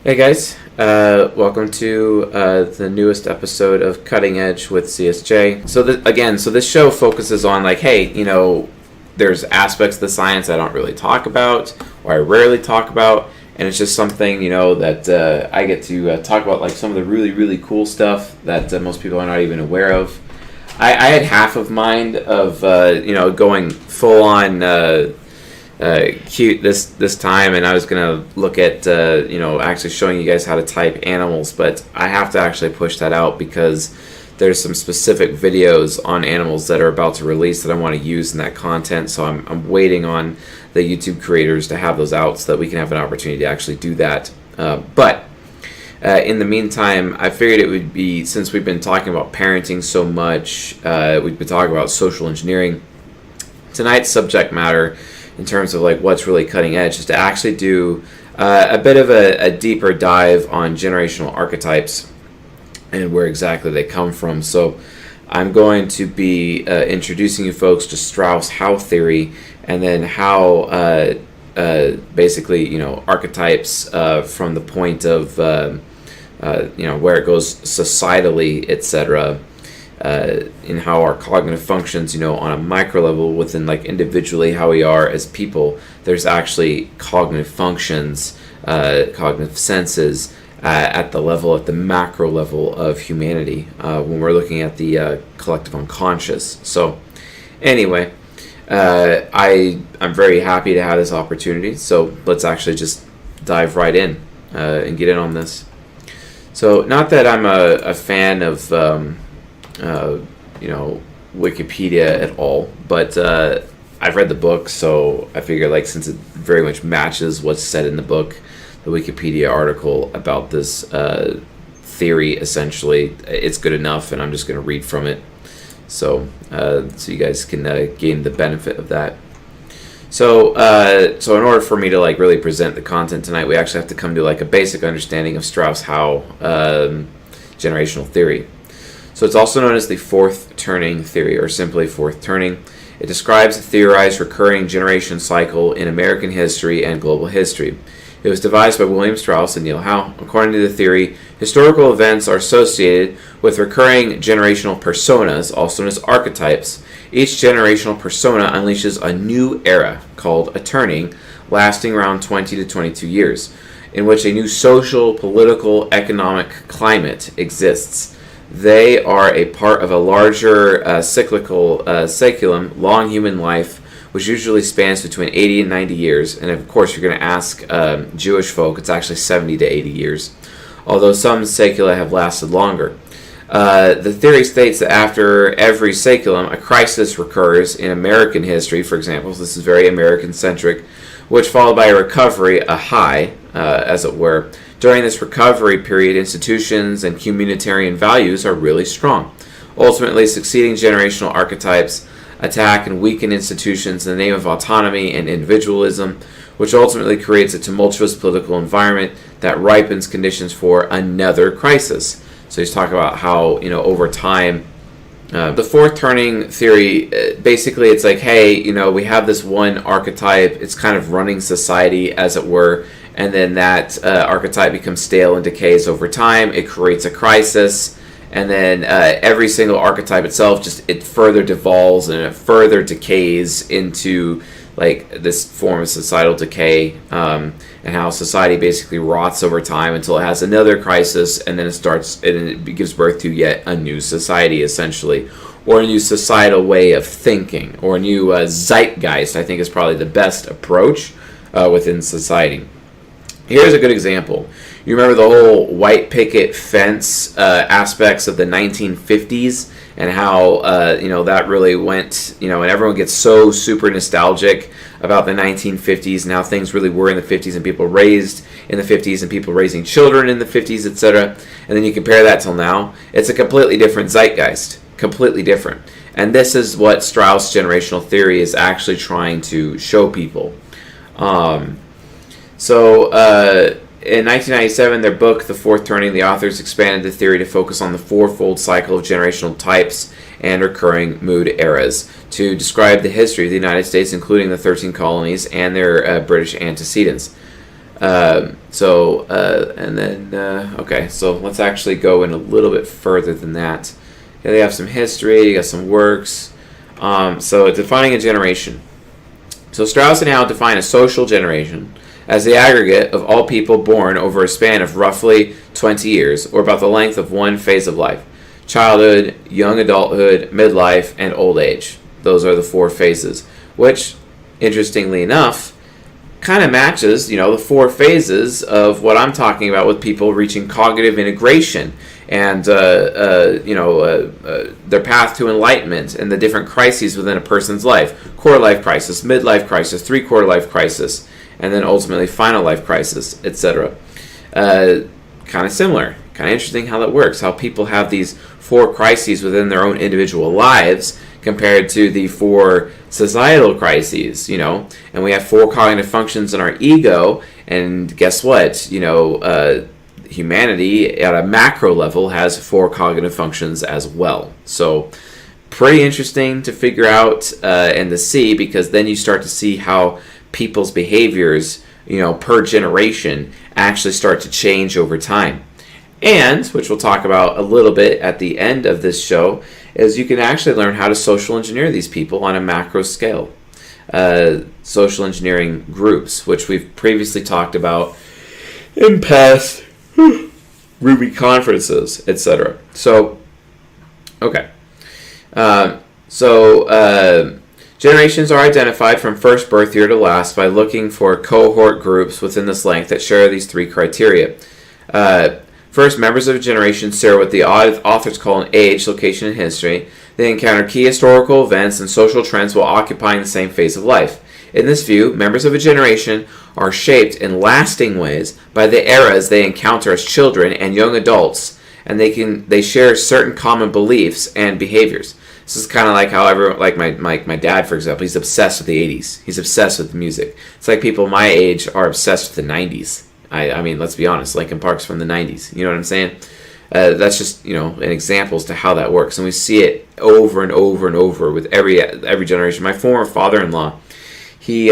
Hey guys, welcome to the newest episode of Cutting Edge with CSJ. So this show focuses on there's aspects of the science I don't really talk about, or I rarely talk about, and it's just something that I get to talk about, like some of the really really cool stuff that most people are not even aware of. I had half of mind of going full on. Cute this time, and I was gonna look at actually showing you guys how to type animals, but I have to actually push that out because there's some specific videos on animals that are about to release that I want to use in that content. So I'm waiting on the YouTube creators to have those out so that we can have an opportunity to actually do that. But in the meantime, I figured it would be, since we've been talking about parenting so much, we've been talking about social engineering. Tonight's subject matter, in terms of like what's really cutting edge, is to actually do a bit of a deeper dive on generational archetypes and where exactly they come from. So I'm going to be introducing you folks to Strauss-Howe theory, and then how basically archetypes from the point of where it goes societally, etc. In how our cognitive functions, on a micro level, within like individually how we are as people, there's actually cognitive functions, cognitive senses at the macro level of humanity when we're looking at the collective unconscious. So anyway, I'm very happy to have this opportunity. So let's actually just dive right in and get in on this. So not that I'm a fan of Wikipedia at all, but I've read the book, so I figure, like, since it very much matches what's said in the book, the Wikipedia article about this theory, essentially, it's good enough, and I'm just going to read from it, so you guys can gain the benefit of that. So in order for me to like really present the content tonight, we actually have to come to like a basic understanding of Strauss-Howe generational theory. So it's also known as the fourth turning theory, or simply fourth turning. It describes a theorized recurring generation cycle in American history and global history. It was devised by William Strauss and Neil Howe. According to the theory, historical events are associated with recurring generational personas, also known as archetypes. Each generational persona unleashes a new era, called a turning, lasting around 20 to 22 years, in which a new social, political, economic climate exists. They are a part of a larger cyclical cyclum, long human life, which usually spans between 80 and 90 years. And of course, you're going to ask Jewish folk, it's actually 70 to 80 years, although some saecula have lasted longer. The theory states that after every saeculum, a crisis recurs in American history, for example. So this is very American-centric, which followed by a recovery, a high, as it were. During this recovery period, institutions and communitarian values are really strong. Ultimately, succeeding generational archetypes attack and weaken institutions in the name of autonomy and individualism, which ultimately creates a tumultuous political environment that ripens conditions for another crisis. So he's talking about how, over time, the fourth turning theory, basically it's like, hey, we have this one archetype, it's kind of running society, as it were, and then that archetype becomes stale and decays over time. It creates a crisis, and then every single archetype itself it further devolves and it further decays into like this form of societal decay, and how society basically rots over time until it has another crisis, and then it gives birth to yet a new society, essentially, or a new societal way of thinking, or a new zeitgeist. I think is probably the best approach within society. Here's a good example. You remember the whole white picket fence aspects of the 1950s, and how that really went, and everyone gets so super nostalgic about the 1950s and how things really were in the 50s, and people raised in the 50s and people raising children in the 50s, etc. And then you compare that till now, it's a completely different zeitgeist, completely different. And this is what Strauss generational theory is actually trying to show people. In 1997, their book, The Fourth Turning, the authors expanded the theory to focus on the fourfold cycle of generational types and recurring mood eras to describe the history of the United States, including the 13 colonies and their British antecedents. Okay, so let's actually go in a little bit further than that. Okay, they have some history, you got some works. So defining a generation. So Strauss and Howe define a social generation as the aggregate of all people born over a span of roughly 20 years, or about the length of one phase of life: childhood, young adulthood, midlife, and old age. Those are the 4 phases, which, interestingly enough, kind of matches, the 4 phases of what I'm talking about with people reaching cognitive integration and their path to enlightenment and the different crises within a person's life: quarter life crisis, midlife crisis, 3/4 life crisis, and then ultimately final life crisis, etc. Kind of similar, kind of interesting how that works, how people have these 4 crises within their own individual lives compared to the 4 societal crises, and we have 4 cognitive functions in our ego, and guess what, humanity at a macro level has 4 cognitive functions as well. So pretty interesting to figure out and to see, because then you start to see how people's behaviors, per generation actually start to change over time. And, which we'll talk about a little bit at the end of this show, is you can actually learn how to social engineer these people on a macro scale. Social engineering groups, which we've previously talked about in past Ruby conferences, etc. So, okay. Generations are identified from first birth year to last by looking for cohort groups within this length that share these 3 criteria. First, members of a generation share what the authors call an age, location, and history. They encounter key historical events and social trends while occupying the same phase of life. In this view, members of a generation are shaped in lasting ways by the eras they encounter as children and young adults, and they share certain common beliefs and behaviors. This is kind of like how my dad, for example, he's obsessed with the 80s. He's obsessed with music. It's like people my age are obsessed with the 90s. I mean, let's be honest, Linkin Park's from the 90s. You know what I'm saying? That's just, an example as to how that works. And we see it over and over and over with every generation. My former father-in-law, he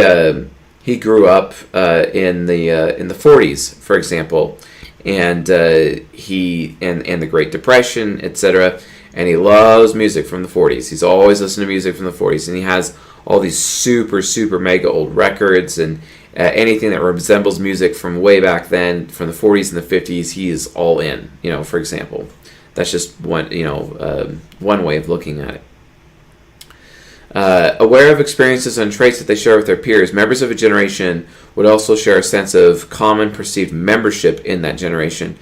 grew up in the 40s, for example, and the Great Depression, etc. And he loves music from the 40s. He's always listening to music from the 40s, and he has all these super, super mega old records, and anything that resembles music from way back then, from the 40s and the 50s, he is all in, for example. That's just one way of looking at it. Aware of experiences and traits that they share with their peers, members of a generation would also share a sense of common perceived membership in that generation.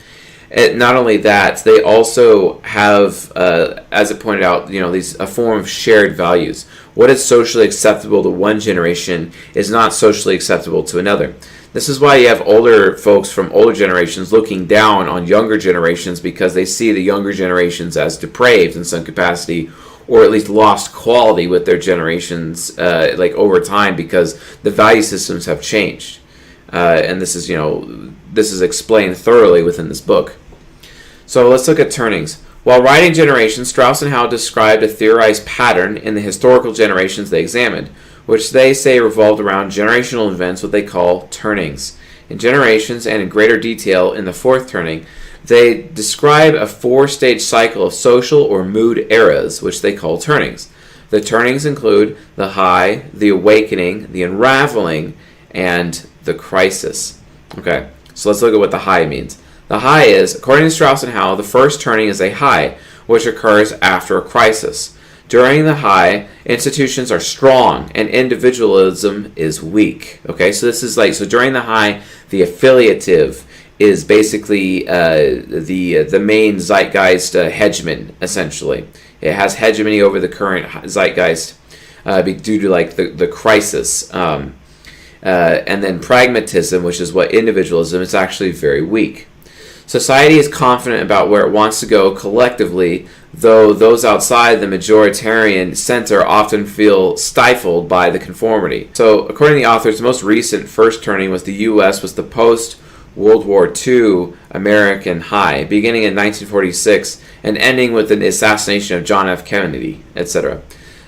And not only that, they also have, as it pointed out, a form of shared values. What is socially acceptable to one generation is not socially acceptable to another. This is why you have older folks from older generations looking down on younger generations, because they see the younger generations as depraved in some capacity, or at least lost quality with their generations over time, because the value systems have changed. And this is explained thoroughly within this book. So let's look at turnings. While writing Generations, Strauss and Howe described a theorized pattern in the historical generations they examined, which they say revolved around generational events, what they call turnings. In Generations, and in greater detail in the 4th turning, they describe a 4-stage cycle of social or mood eras, which they call turnings. The turnings include the high, the awakening, the unraveling, and the crisis. Okay, so let's look at what the high means. The high is, according to Strauss and Howe, the first turning is a high, which occurs after a crisis. During the high, institutions are strong and individualism is weak. Okay, so this is so during the high, the affiliative is basically the main zeitgeist hegemon, essentially. It has hegemony over the current zeitgeist due to the crisis. And then pragmatism, which is what individualism is, actually very weak. Society is confident about where it wants to go collectively, though those outside the majoritarian center often feel stifled by the conformity. So, according to the authors, the most recent first turning was the U.S. was the post-World War II American high, beginning in 1946 and ending with the assassination of John F. Kennedy, etc.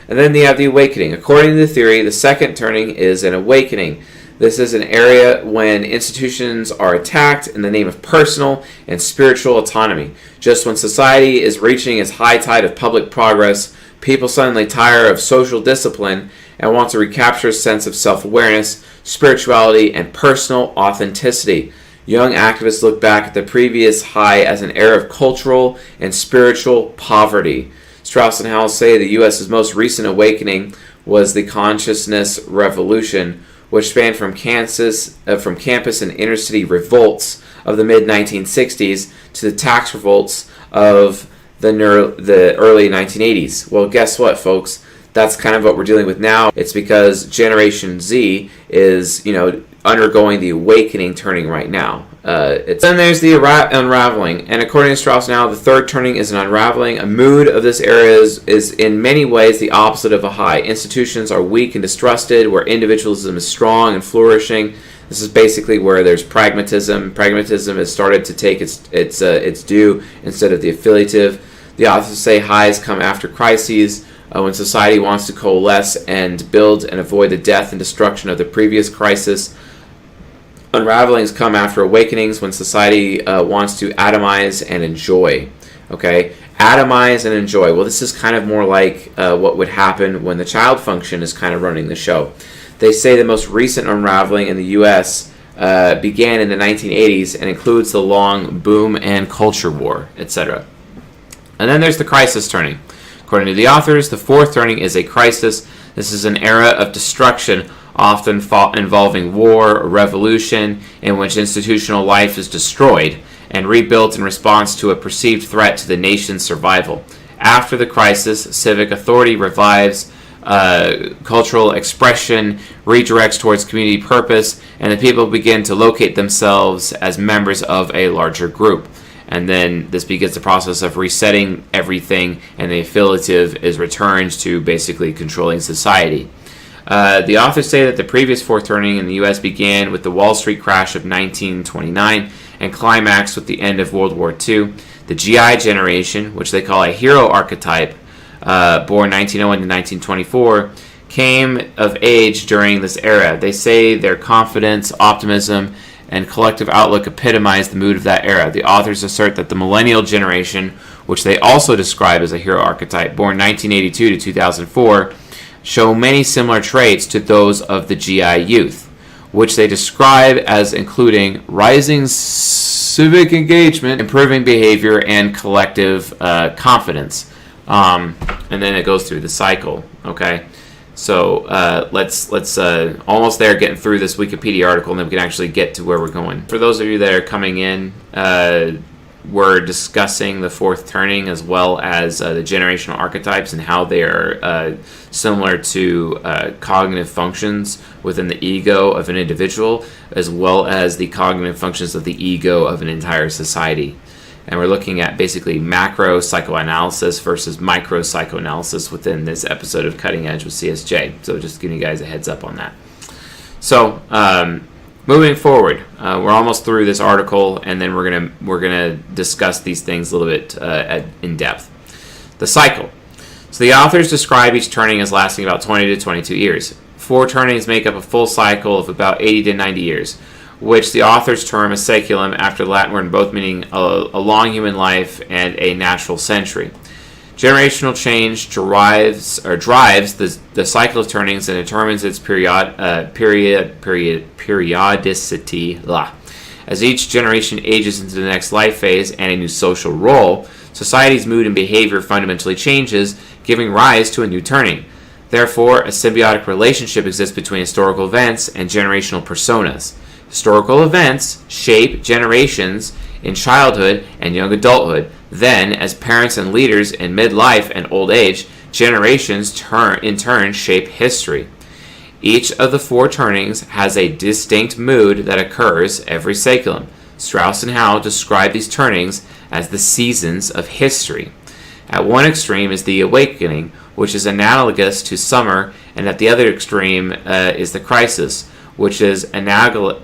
And then you have the awakening. According to the theory, the second turning is an awakening. This is an area when institutions are attacked in the name of personal and spiritual autonomy. Just when society is reaching its high tide of public progress, people suddenly tire of social discipline and want to recapture a sense of self-awareness, spirituality, and personal authenticity. Young activists look back at the previous high as an era of cultural and spiritual poverty. Strauss and Howell say the U.S.'s most recent awakening was the consciousness revolution, which spanned from campus and inner-city revolts of the mid-1960s to the tax revolts of the early 1980s. Well, guess what, folks? That's kind of what we're dealing with now. It's because Generation Z is, undergoing the awakening turning right now. Then there's the unraveling, and according to Strauss now, the third turning is an unraveling. A mood of this era is in many ways the opposite of a high. Institutions are weak and distrusted, where individualism is strong and flourishing. This is basically where there's pragmatism. Pragmatism has started to take its due instead of the affiliative. The authors say highs come after crises, when society wants to coalesce and build and avoid the death and destruction of the previous crisis. Unravelings come after awakenings, when society wants to atomize and enjoy. Okay? Atomize and enjoy. Well, this is kind of more like what would happen when the child function is kind of running the show. They say the most recent unraveling in the U.S. Began in the 1980s and includes the long boom and culture war, etc. And then there's the crisis turning. According to the authors, the fourth turning is a crisis. This is an era of destruction, often involving war or revolution, in which institutional life is destroyed and rebuilt in response to a perceived threat to the nation's survival. After the crisis, civic authority revives, cultural expression redirects towards community purpose, and the people begin to locate themselves as members of a larger group. And then this begins the process of resetting everything, and the affiliative is returned to basically controlling society. The authors say that the previous fourth turning in the U.S. began with the Wall Street crash of 1929 and climaxed with the end of World War II. The GI generation, which they call a hero archetype, born 1901 to 1924, came of age during this era. They say their confidence, optimism, and collective outlook epitomize the mood of that era. The authors assert that the millennial generation, which they also describe as a hero archetype, born 1982 to 2004, show many similar traits to those of the GI youth, which they describe as including rising civic engagement, improving behavior, and collective confidence. And then it goes through the cycle. Okay, so let's almost there, getting through this Wikipedia article, and then we can actually get to where we're going. For those of you that are coming in, we're discussing the fourth turning as well as the generational archetypes and how they are similar to cognitive functions within the ego of an individual, as well as the cognitive functions of the ego of an entire society. And we're looking at basically macro psychoanalysis versus micro psychoanalysis within this episode of Cutting Edge with CSJ. So just giving you guys a heads up on that. So moving forward, we're almost through this article, and then we're gonna discuss these things a little bit in depth. The cycle. So the authors describe each turning as lasting about 20 to 22 years. 4 turnings make up a full cycle of about 80 to 90 years, which the authors term a saeculum, after the Latin word, both meaning a long human life and a natural century. Generational change drives the cycle of turnings and determines its periodicity. As each generation ages into the next life phase and a new social role, society's mood and behavior fundamentally changes, giving rise to a new turning. Therefore, a symbiotic relationship exists between historical events and generational personas. Historical events shape generations in childhood and young adulthood. Then, as parents and leaders in midlife and old age, generations in turn shape history. Each of the 4 turnings has a distinct mood that occurs every saeculum. Strauss and Howell describe these turnings as the seasons of history. At one extreme is the awakening, which is analogous to summer, and at the other extreme is the crisis, which is analogous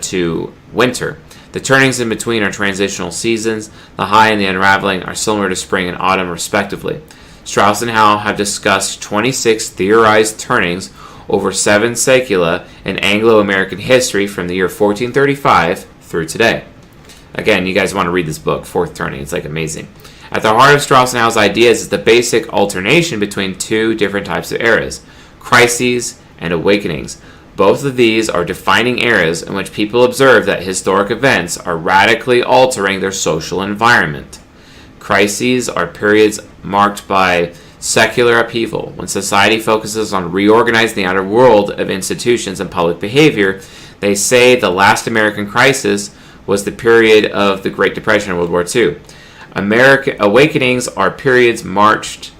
to winter. The turnings in between are transitional seasons. The high and the unraveling are similar to spring and autumn, respectively. Strauss and Howell have discussed 26 theorized turnings, over 7 secula in Anglo-American history from the year 1435 through today. Again, you guys want to read this book, Fourth Turning. It's like amazing. At the heart of Strauss and Howe's ideas is the basic alternation between two different types of eras, crises and awakenings. Both of these are defining eras in which people observe that historic events are radically altering their social environment. Crises are periods marked by secular upheaval, when society focuses on reorganizing the outer world of institutions and public behavior. They say the last American crisis was the period of the Great Depression and World War II. American awakenings are periods marked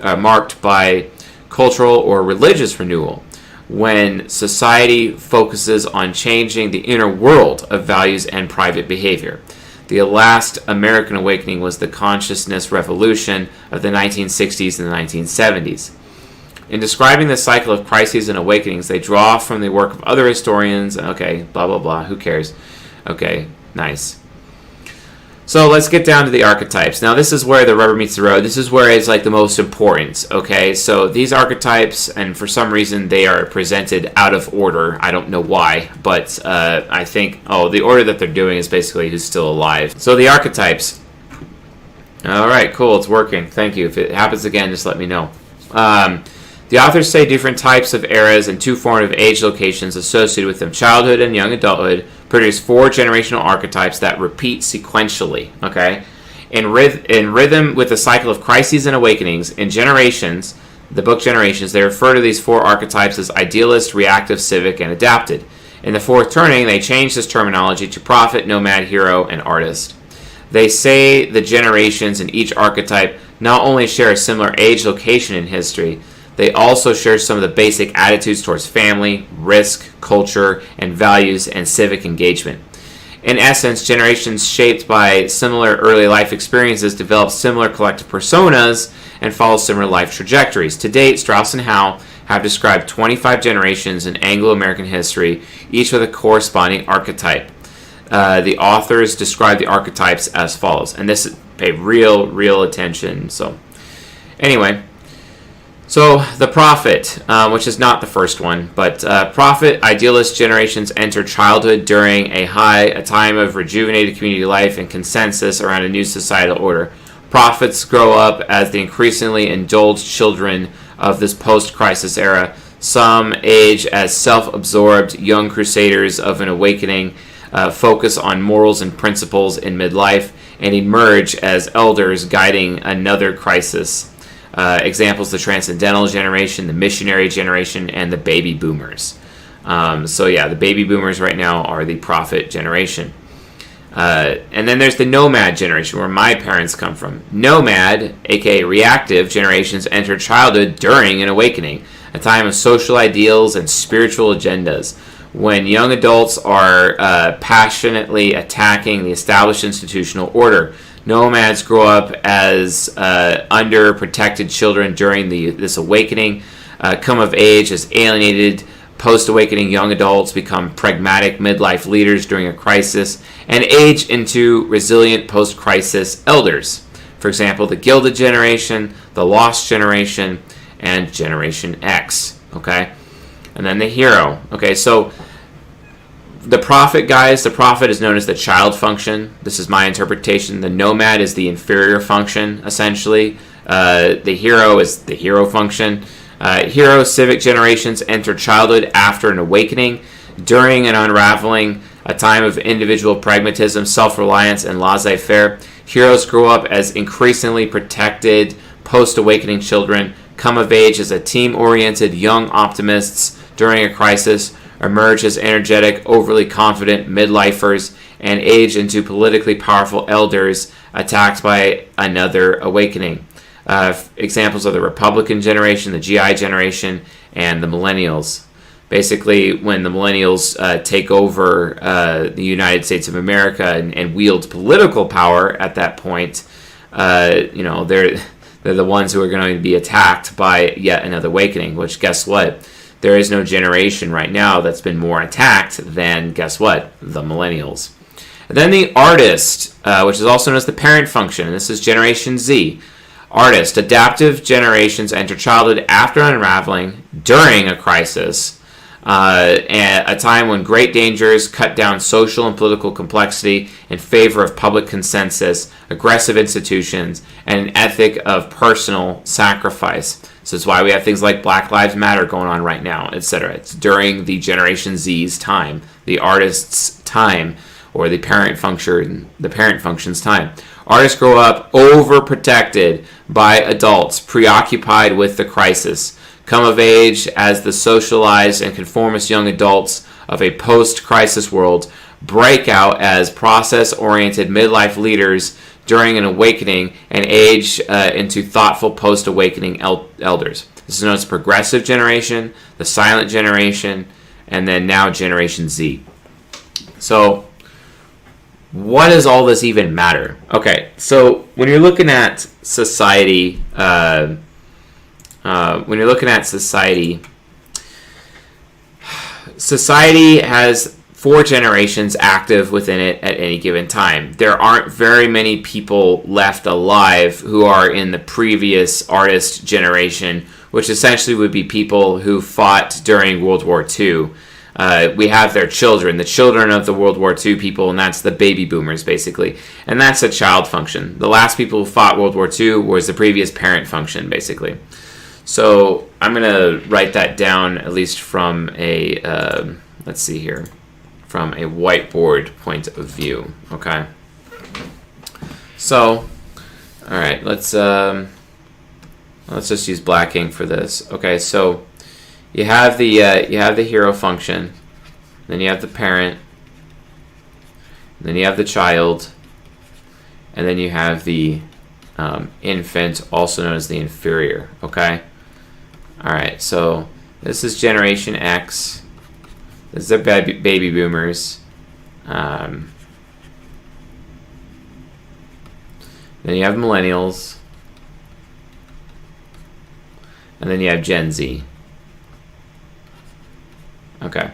by cultural or religious renewal, when society focuses on changing the inner world of values and private behavior. The last American awakening was the consciousness revolution of the 1960s and the 1970s. In describing the cycle of crises and awakenings, they draw from the work of other historians. Okay, blah, blah, blah. Who cares? Okay, nice. So let's get down to the archetypes. Now this is where the rubber meets the road. This is where it's like the most important, okay? So these archetypes, and for some reason they are presented out of order. I don't know why, but I think, the order that they're doing is basically who's still alive. So the archetypes. All right, cool, it's working. Thank you. If it happens again, just let me know. The authors say different types of eras and two formative age locations associated with them, childhood and young adulthood, produce 4 generational archetypes that repeat sequentially. Okay, in rhythm with the cycle of crises and awakenings in Generations, the book Generations, they refer to these 4 archetypes as idealist, reactive, civic, and adapted. In the Fourth Turning, they change this terminology to prophet, nomad, hero, and artist. They say the generations in each archetype not only share a similar age location in history, they also share some of the basic attitudes towards family, risk, culture, and values, and civic engagement. In essence, generations shaped by similar early life experiences develop similar collective personas and follow similar life trajectories. To date, Strauss and Howe have described 25 generations in Anglo-American history, each with a corresponding archetype. The authors describe the archetypes as follows, and this pay real attention. So, anyway. So, the prophet, which is not the first one, but prophet, idealist generations enter childhood during a time of rejuvenated community life and consensus around a new societal order. Prophets grow up as the increasingly indulged children of this post-crisis era. Some age as self-absorbed young crusaders of an awakening, focus on morals and principles in midlife, and emerge as elders guiding another crisis. Examples: the Transcendental Generation, the Missionary Generation, and the Baby Boomers. The Baby Boomers right now are the Prophet Generation. And then there's the Nomad Generation, where my parents come from. Nomad, aka reactive generations, enter childhood during an awakening, a time of social ideals and spiritual agendas, when young adults are passionately attacking the established institutional order. Nomads grow up as underprotected children during this awakening, come of age as alienated post-awakening young adults, become pragmatic midlife leaders during a crisis, and age into resilient post-crisis elders. For example, the Gilded Generation, the Lost Generation, and Generation X. Okay? And then the Hero. Okay, so the prophet, guys, the prophet is known as the child function. This is my interpretation. The nomad is the inferior function, essentially. The hero is the hero function. Hero civic generations enter childhood after an awakening, during an unraveling, a time of individual pragmatism, self-reliance, and laissez-faire. Heroes grow up as increasingly protected post-awakening children, come of age as a team-oriented young optimists during a crisis, emerge as energetic, overly confident midlifers, and age into politically powerful elders attacked by another awakening. Examples are the Republican generation, the GI generation, and the millennials. Basically, when the millennials take over the United States of America and wield political power at that point, they're the ones who are going to be attacked by yet another awakening, which, guess what? There is no generation right now that's been more attacked than, guess what? The millennials. And then the artist, which is also known as the parent function, and this is Generation Z. Artist, adaptive generations enter childhood after unraveling, during a crisis. and a time when great dangers cut down social and political complexity in favor of public consensus, aggressive institutions, and an ethic of personal sacrifice. So that's why we have things like Black Lives Matter going on right now, etc. It's during the Generation Z's time, the artist's time, or the parent function's time. Artists grow up overprotected by adults, preoccupied with the crisis, come of age as the socialized and conformist young adults of a post-crisis world, break out as process-oriented midlife leaders during an awakening, and age into thoughtful post-awakening elders. This is known as the progressive generation, the silent generation, and then now Generation Z. So, what does all this even matter? Okay, so when you're looking at society, society has 4 generations active within it at any given time. There aren't very many people left alive who are in the previous artist generation, which essentially would be people who fought during World War II. We have their children, the children of the World War II people, and that's the baby boomers, basically. And that's a child function. The last people who fought World War II was the previous parent function, basically. So I'm going to write that down, at least from a, let's see here, from a whiteboard point of view, okay? So, all right, let's just use black ink for this. Okay, so you have the hero function, then you have the parent, then you have the child, and then you have the infant, also known as the inferior. Okay. All right. So this is Generation X. This is the baby boomers. Then you have millennials, and then you have Gen Z. Okay,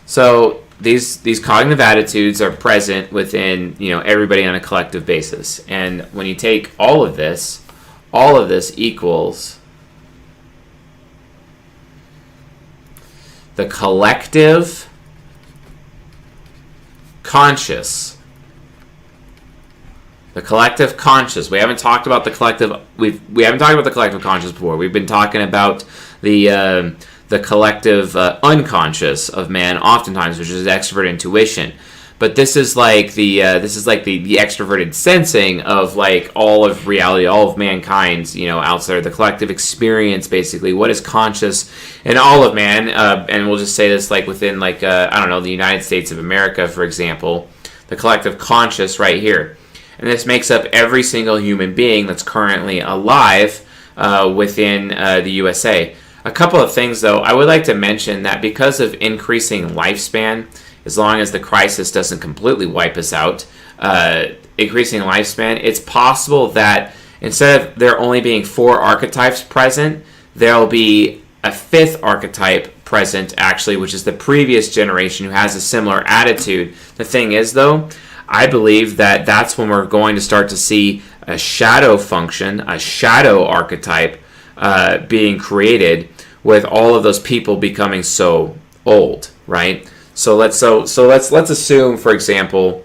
so these cognitive attitudes are present within everybody on a collective basis, and when you take all of this equals the collective conscious. The collective conscious. We haven't talked about the collective. We haven't talked about the collective conscious before. We've been talking about the collective unconscious of man, oftentimes, which is extrovert intuition. But this is like the extroverted sensing of like all of reality, all of mankind's outside, the collective experience, basically what is conscious in all of man. And we'll just say this like within like the United States of America, for example, the collective conscious right here. And this makes up every single human being that's currently alive within the USA. A couple of things, though. I would like to mention that because of increasing lifespan, as long as the crisis doesn't completely wipe us out, increasing lifespan, it's possible that instead of there only being 4 archetypes present, there'll be a 5th archetype present, actually, which is the previous generation who has a similar attitude. The thing is, though, I believe that that's when we're going to start to see a shadow function, a shadow archetype being created with all of those people becoming so old, right? So let's assume, for example,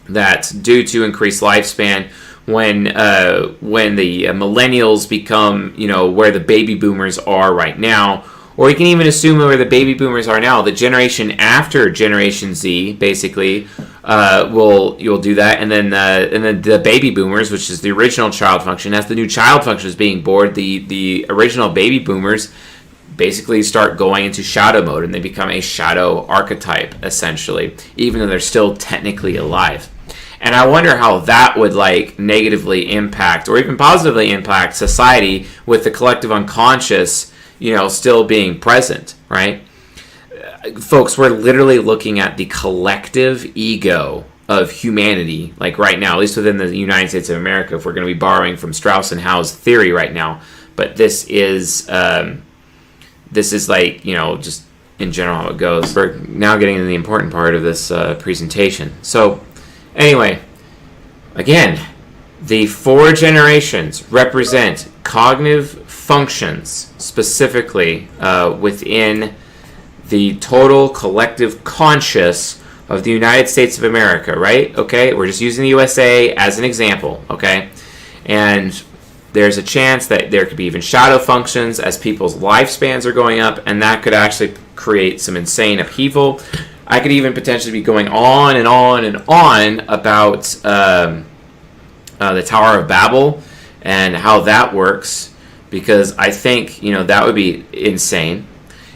that due to increased lifespan, when the millennials become where the baby boomers are right now, or you can even assume where the baby boomers are now, the generation after Generation Z basically will do that, and then the baby boomers, which is the original child function, as the new child function is being born, the original baby boomers basically start going into shadow mode, and they become a shadow archetype essentially, even though they're still technically alive. And I wonder how that would like negatively impact or even positively impact society with the collective unconscious still being present, right? Folks, we're literally looking at the collective ego of humanity, like right now, at least within the United States of America, if we're going to be borrowing from Strauss and Howe's theory right now. But this is like, just in general how it goes. We're now getting into the important part of this presentation. So, anyway, again, the 4 generations represent cognitive functions, specifically within the total collective conscious of the United States of America, right? Okay, we're just using the USA as an example, okay? And there's a chance that there could be even shadow functions as people's lifespans are going up, and that could actually create some insane upheaval. I could even potentially be going on and on and on about the Tower of Babel and how that works, because I think, that would be insane.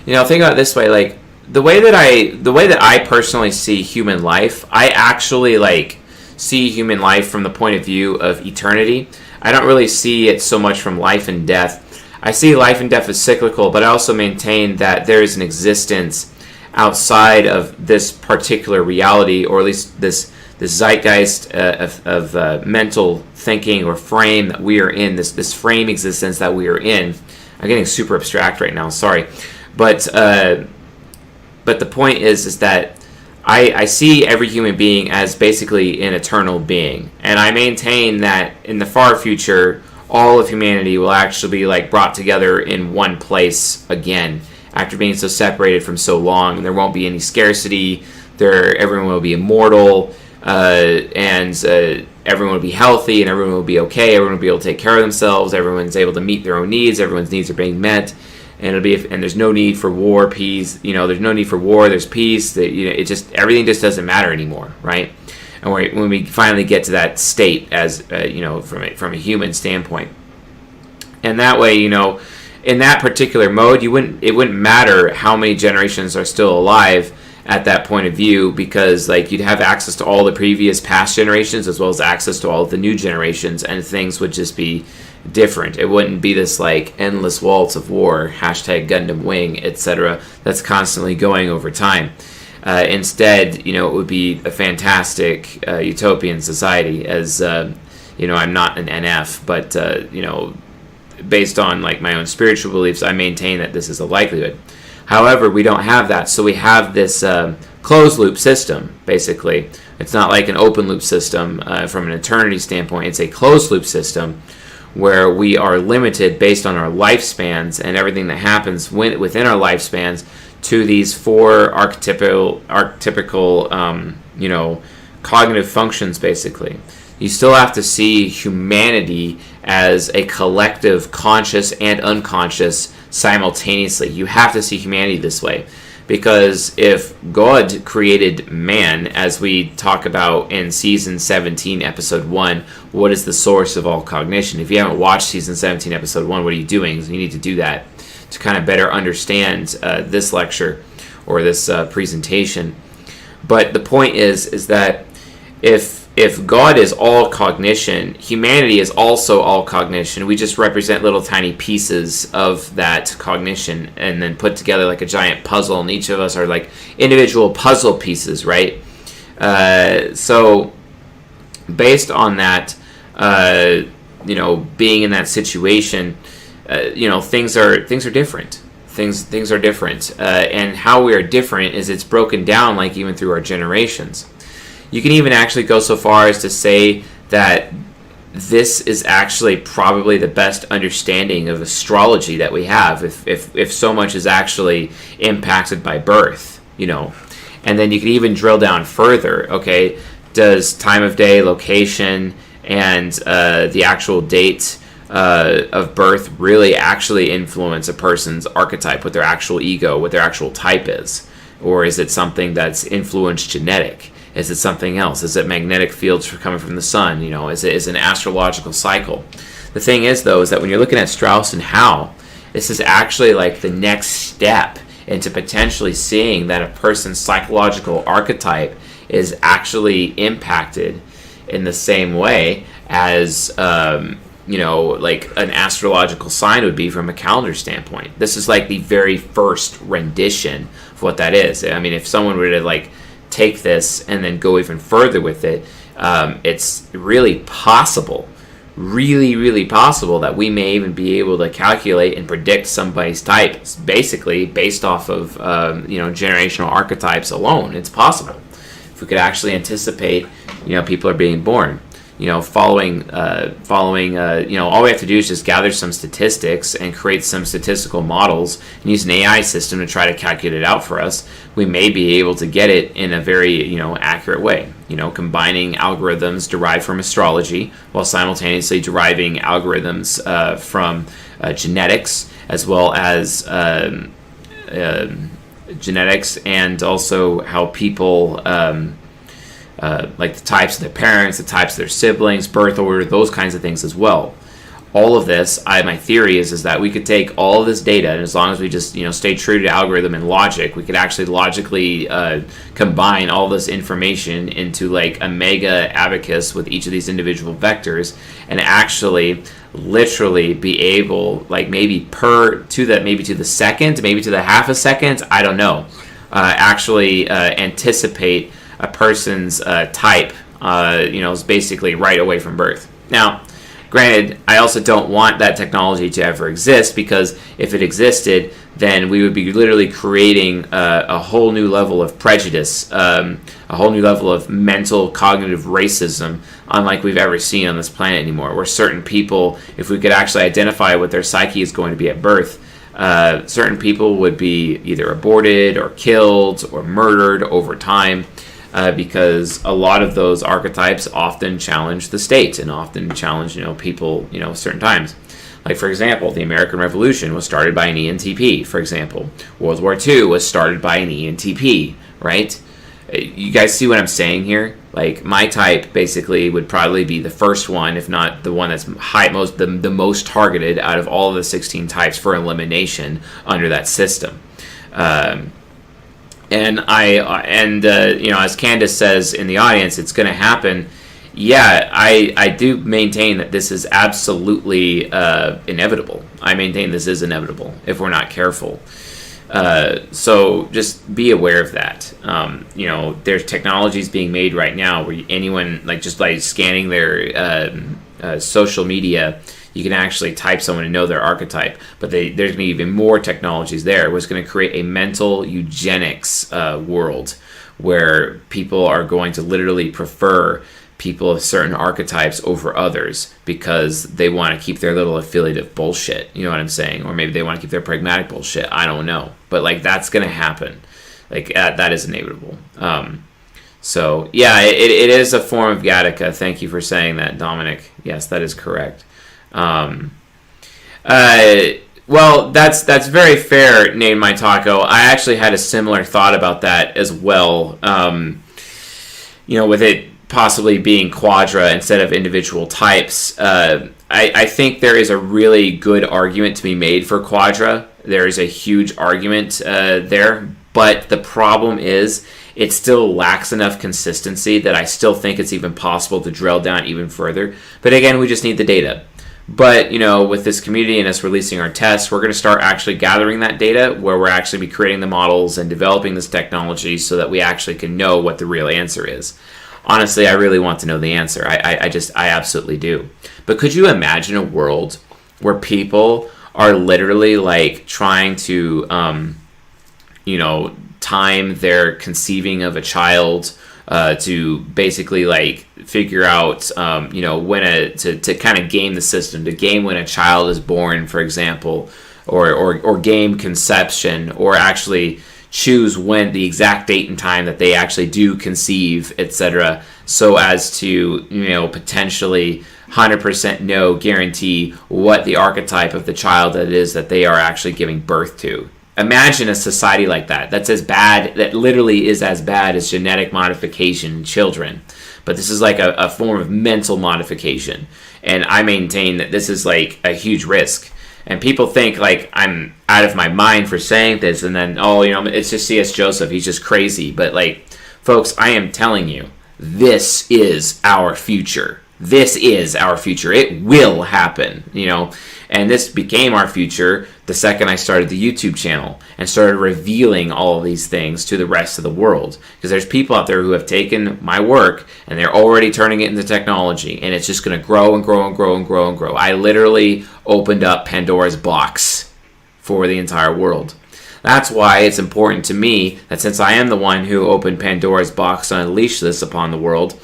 Think about it this way, like the way that I personally see human life, I actually see human life from the point of view of eternity. I don't really see it so much from life and death. I see life and death as cyclical, but I also maintain that there is an existence outside of this particular reality, or at least this zeitgeist of mental thinking or frame that we are in, this frame existence that we are in. I'm getting super abstract right now, sorry. But the point is that I see every human being as basically an eternal being. And I maintain that in the far future, all of humanity will actually be brought together in one place again after being so separated from so long. There won't be any scarcity. Everyone will be immortal, and everyone will be healthy, and everyone will be okay. Everyone will be able to take care of themselves. Everyone's able to meet their own needs. Everyone's needs are being met. And there's no need for war, peace. There's no need for war. There's peace. Everything just doesn't matter anymore, right? And when we finally get to that state, as from a human standpoint, and that way, in that particular mode, it wouldn't matter how many generations are still alive at that point of view, because you'd have access to all the previous past generations as well as access to all of the new generations, and things would just be different. It wouldn't be this endless waltz of war, hashtag Gundam Wing, etc., that's constantly going over time. Instead, it would be a fantastic utopian society. As I'm not an NF, but based on my own spiritual beliefs, I maintain that this is a likelihood. However, we don't have that, so we have this closed loop system. Basically, it's not like an open loop system from an eternity standpoint. It's a closed loop system where we are limited based on our lifespans and everything that happens within our lifespans to these four archetypical cognitive functions. Basically, you still have to see humanity as a collective, conscious and unconscious simultaneously. You have to see humanity this way, because if God created man, as we talk about in season 17 episode 1, what is the source of all cognition? If you haven't watched season 17 episode 1, what are you doing? You need to do that to kind of better understand this lecture or this presentation. But the point is that if God is all cognition, humanity is also all cognition. We just represent little tiny pieces of that cognition and then put together like a giant puzzle, and each of us are like individual puzzle pieces, right? So based on that, being in that situation, things are different. Things are different, and how we are different is it's broken down even through our generations. You can even actually go so far as to say that this is actually probably the best understanding of astrology that we have, if so much is actually impacted by birth, And then you can even drill down further, okay? Does time of day, location, and the actual date of birth really actually influence a person's archetype, what their actual ego, what their actual type is? Or is it something that's influenced genetic? Is it something else? Is it magnetic fields coming from the sun? Is it an astrological cycle? The thing is, though, is that when you're looking at Strauss and Howe, this is actually like the next step into potentially seeing that a person's psychological archetype is actually impacted in the same way as, like an astrological sign would be from a calendar standpoint. This is like the very first rendition of what that is. I mean, if someone were to take this and then go even further with it, it's really possible, really possible that we may even be able to calculate and predict somebody's type basically based off of generational archetypes alone. It's possible if we could actually anticipate people are being born. following, all we have to do is just gather some statistics and create some statistical models and use an AI system to try to calculate it out for us. We may be able to get it in a very, accurate way, combining algorithms derived from astrology while simultaneously deriving algorithms from genetics, as well as genetics, and also how people like the types of their parents, the types of their siblings, birth order, those kinds of things as well. All of this, my theory is that we could take all of this data, and as long as we just stay true to algorithm and logic, we could actually logically combine all this information into like a mega abacus with each of these individual vectors, and actually literally be able, like maybe to the second, maybe to the half a second, I don't know, actually anticipate a person's type, is basically right away from birth. Now, granted, I also don't want that technology to ever exist, because if it existed, then we would be literally creating a whole new level of prejudice, a whole new level of mental cognitive racism, unlike we've ever seen on this planet anymore, where certain people, if we could actually identify what their psyche is going to be at birth, certain people would be either aborted or killed or murdered over time. Because a lot of those archetypes often challenge the state and often challenge, people, certain times. Like, for example, the American Revolution was started by an ENTP, for example. World War II was started by an ENTP, right? You guys see what I'm saying here? Like, my type basically would probably be the first one, if not the one that's the most targeted out of all of the 16 types for elimination under that system. And as Candace says in the audience, it's going to happen. Yeah, I do maintain that this is absolutely inevitable. I maintain this is inevitable if we're not careful. So just be aware of that. There's technologies being made right now where anyone, like just by scanning their social media, you can actually type someone and know their archetype. But there's going to be even more technologies there. It's going to create a mental eugenics world where people are going to literally prefer people of certain archetypes over others because they want to keep their little affiliative bullshit. You know what I'm saying? Or maybe they want to keep their pragmatic bullshit. I don't know. But like that's going to happen. Like that is inevitable. So yeah, it is a form of Gattaca. Thank you for saying that, Dominic. Yes, that is correct. Well, that's very fair, Name My Taco. I actually had a similar thought about that as well. With it possibly being quadra instead of individual types. I think there is a really good argument to be made for quadra. There is a huge argument there, but the problem is it still lacks enough consistency that I still think it's even possible to drill down even further. But again, we just need the data. But, with this community and us releasing our tests, we're going to start actually gathering that data where we're actually be creating the models and developing this technology so that we actually can know what the real answer is. Honestly, I really want to know the answer. I absolutely do. But could you imagine a world where people are literally like trying to, time their conceiving of a child to basically like figure out, when to kind of game the system, to game when a child is born, for example, or game conception, or actually choose when the exact date and time that they actually do conceive, etc., so as to potentially 100% guarantee what the archetype of the child that it is that they are actually giving birth to. Imagine a society like that. That's as bad, that literally is as bad as genetic modification in children. But this is like a form of mental modification. And I maintain that this is like a huge risk. And people think like I'm out of my mind for saying this, and then, it's just C.S. Joseph, he's just crazy. But like, folks, I am telling you, this is our future. This is our future. It will happen, And this became our future the second I started the YouTube channel and started revealing all of these things to the rest of the world. Because there's people out there who have taken my work and they're already turning it into technology. And it's just going to grow and grow and grow and grow and grow. I literally opened up Pandora's box for the entire world. That's why it's important to me that since I am the one who opened Pandora's box and unleashed this upon the world,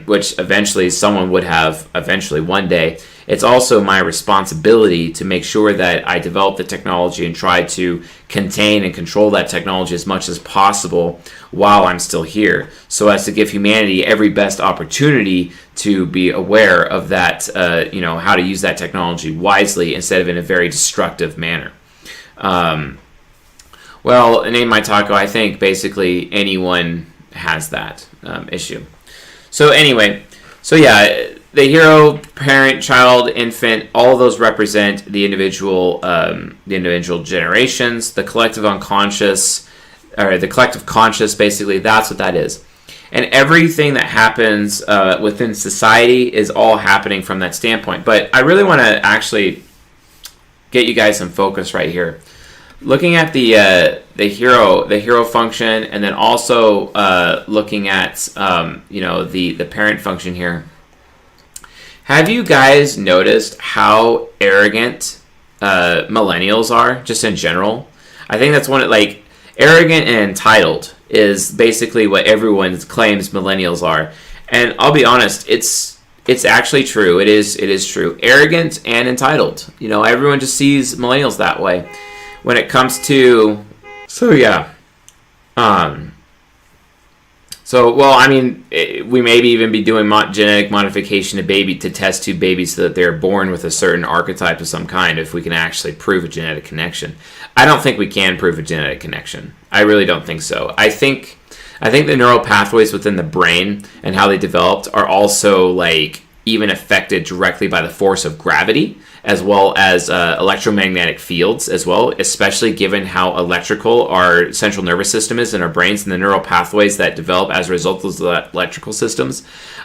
which eventually someone would have eventually one day. It's also my responsibility to make sure that I develop the technology and try to contain and control that technology as much as possible while I'm still here, so as to give humanity every best opportunity to be aware of that, how to use that technology wisely instead of in a very destructive manner. Well, in My Taco, I think basically anyone has that issue. So anyway, the hero, parent, child, infant, all of those represent the individual generations, the collective unconscious, or the collective conscious, basically, that's what that is. And everything that happens within society is all happening from that standpoint. But I really want to actually get you guys some focus right here. Looking at the hero function, and then also looking at the parent function here. Have you guys noticed how arrogant millennials are, just in general? I think that's arrogant and entitled is basically what everyone claims millennials are. And I'll be honest, it's actually true. It is true. Arrogant and entitled. Everyone just sees millennials that way. When it comes to, we maybe even be doing genetic modification to test tube babies so that they're born with a certain archetype of some kind, if we can actually prove a genetic connection. I don't think we can prove a genetic connection. I really don't think so. I think the neural pathways within the brain and how they developed are also even affected directly by the force of gravity, as well as electromagnetic fields as well, especially given how electrical our central nervous system is in our brains and the neural pathways that develop as a result of those electrical systems.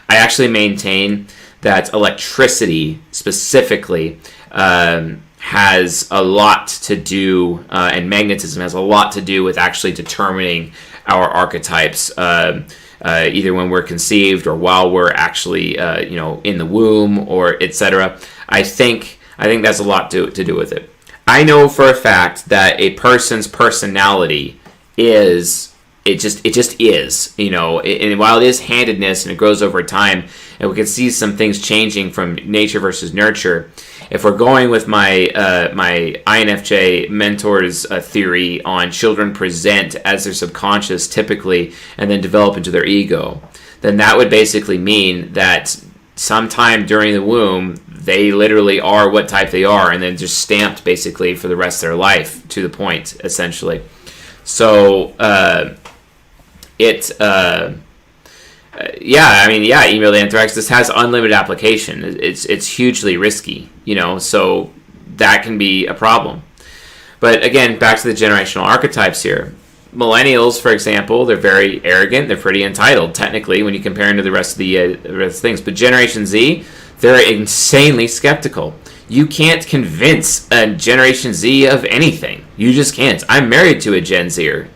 I actually maintain that electricity specifically has a lot to do, and magnetism has a lot to do with actually determining our archetypes, either when we're conceived or while we're actually in the womb, or etc. I think that's a lot to do with it. I know for a fact that a person's personality is it just is, and while it is handedness and it grows over time, and we can see some things changing from nature versus nurture. If we're going with my INFJ mentor's theory on children present as their subconscious typically and then develop into their ego, then that would basically mean that sometime during the womb, they literally are what type they are, and then just stamped basically for the rest of their life to the point, essentially. So, email the anthrax. This has unlimited application. It's hugely risky, so that can be a problem. But again, back to the generational archetypes here. Millennials, for example, they're very arrogant. They're pretty entitled, technically, when you compare them to the rest of the things. But Generation Z, they're insanely skeptical. You can't convince a Generation Z of anything. You just can't. I'm married to a Gen Zer.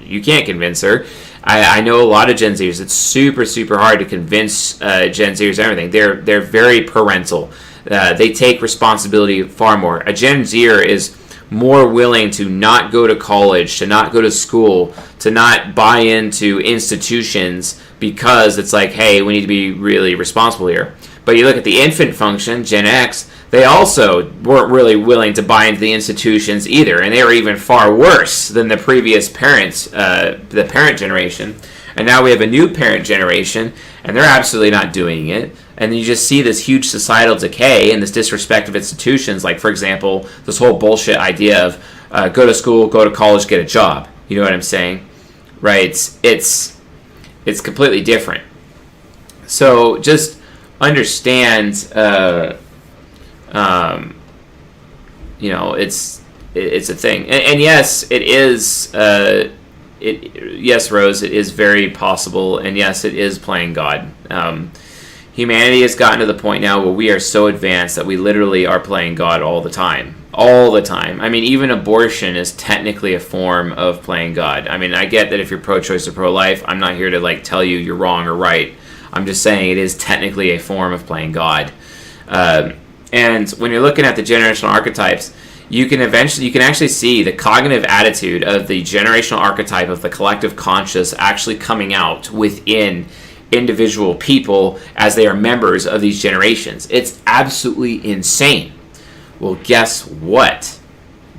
You can't convince her. I know a lot of Gen Zers. It's super, super hard to convince Gen Zers of everything. They're very parental. They take responsibility far more. A Gen Zer is more willing to not go to college, to not go to school, to not buy into institutions because it's hey, we need to be really responsible here. But you look at the infant function, Gen X, they also weren't really willing to buy into the institutions either, and they were even far worse than the previous parents, the parent generation. And now we have a new parent generation, and they're absolutely not doing it. And you just see this huge societal decay and this disrespect of institutions, for example, this whole bullshit idea of go to school, go to college, get a job. You know what I'm saying? Right? It's completely different. So just understand, it's a thing. And yes, it is, yes, Rose, it is very possible, and yes, it is playing God. Humanity has gotten to the point now where we are so advanced that we literally are playing God all the time. All the time. I mean, even abortion is technically a form of playing God. I mean, I get that if you're pro-choice or pro-life, I'm not here to tell you you're wrong or right. I'm just saying it is technically a form of playing God. And when you're looking at the generational archetypes, you can actually see the cognitive attitude of the generational archetype of the collective conscious actually coming out within individual people as they are members of these generations. It's absolutely insane. Well, guess what?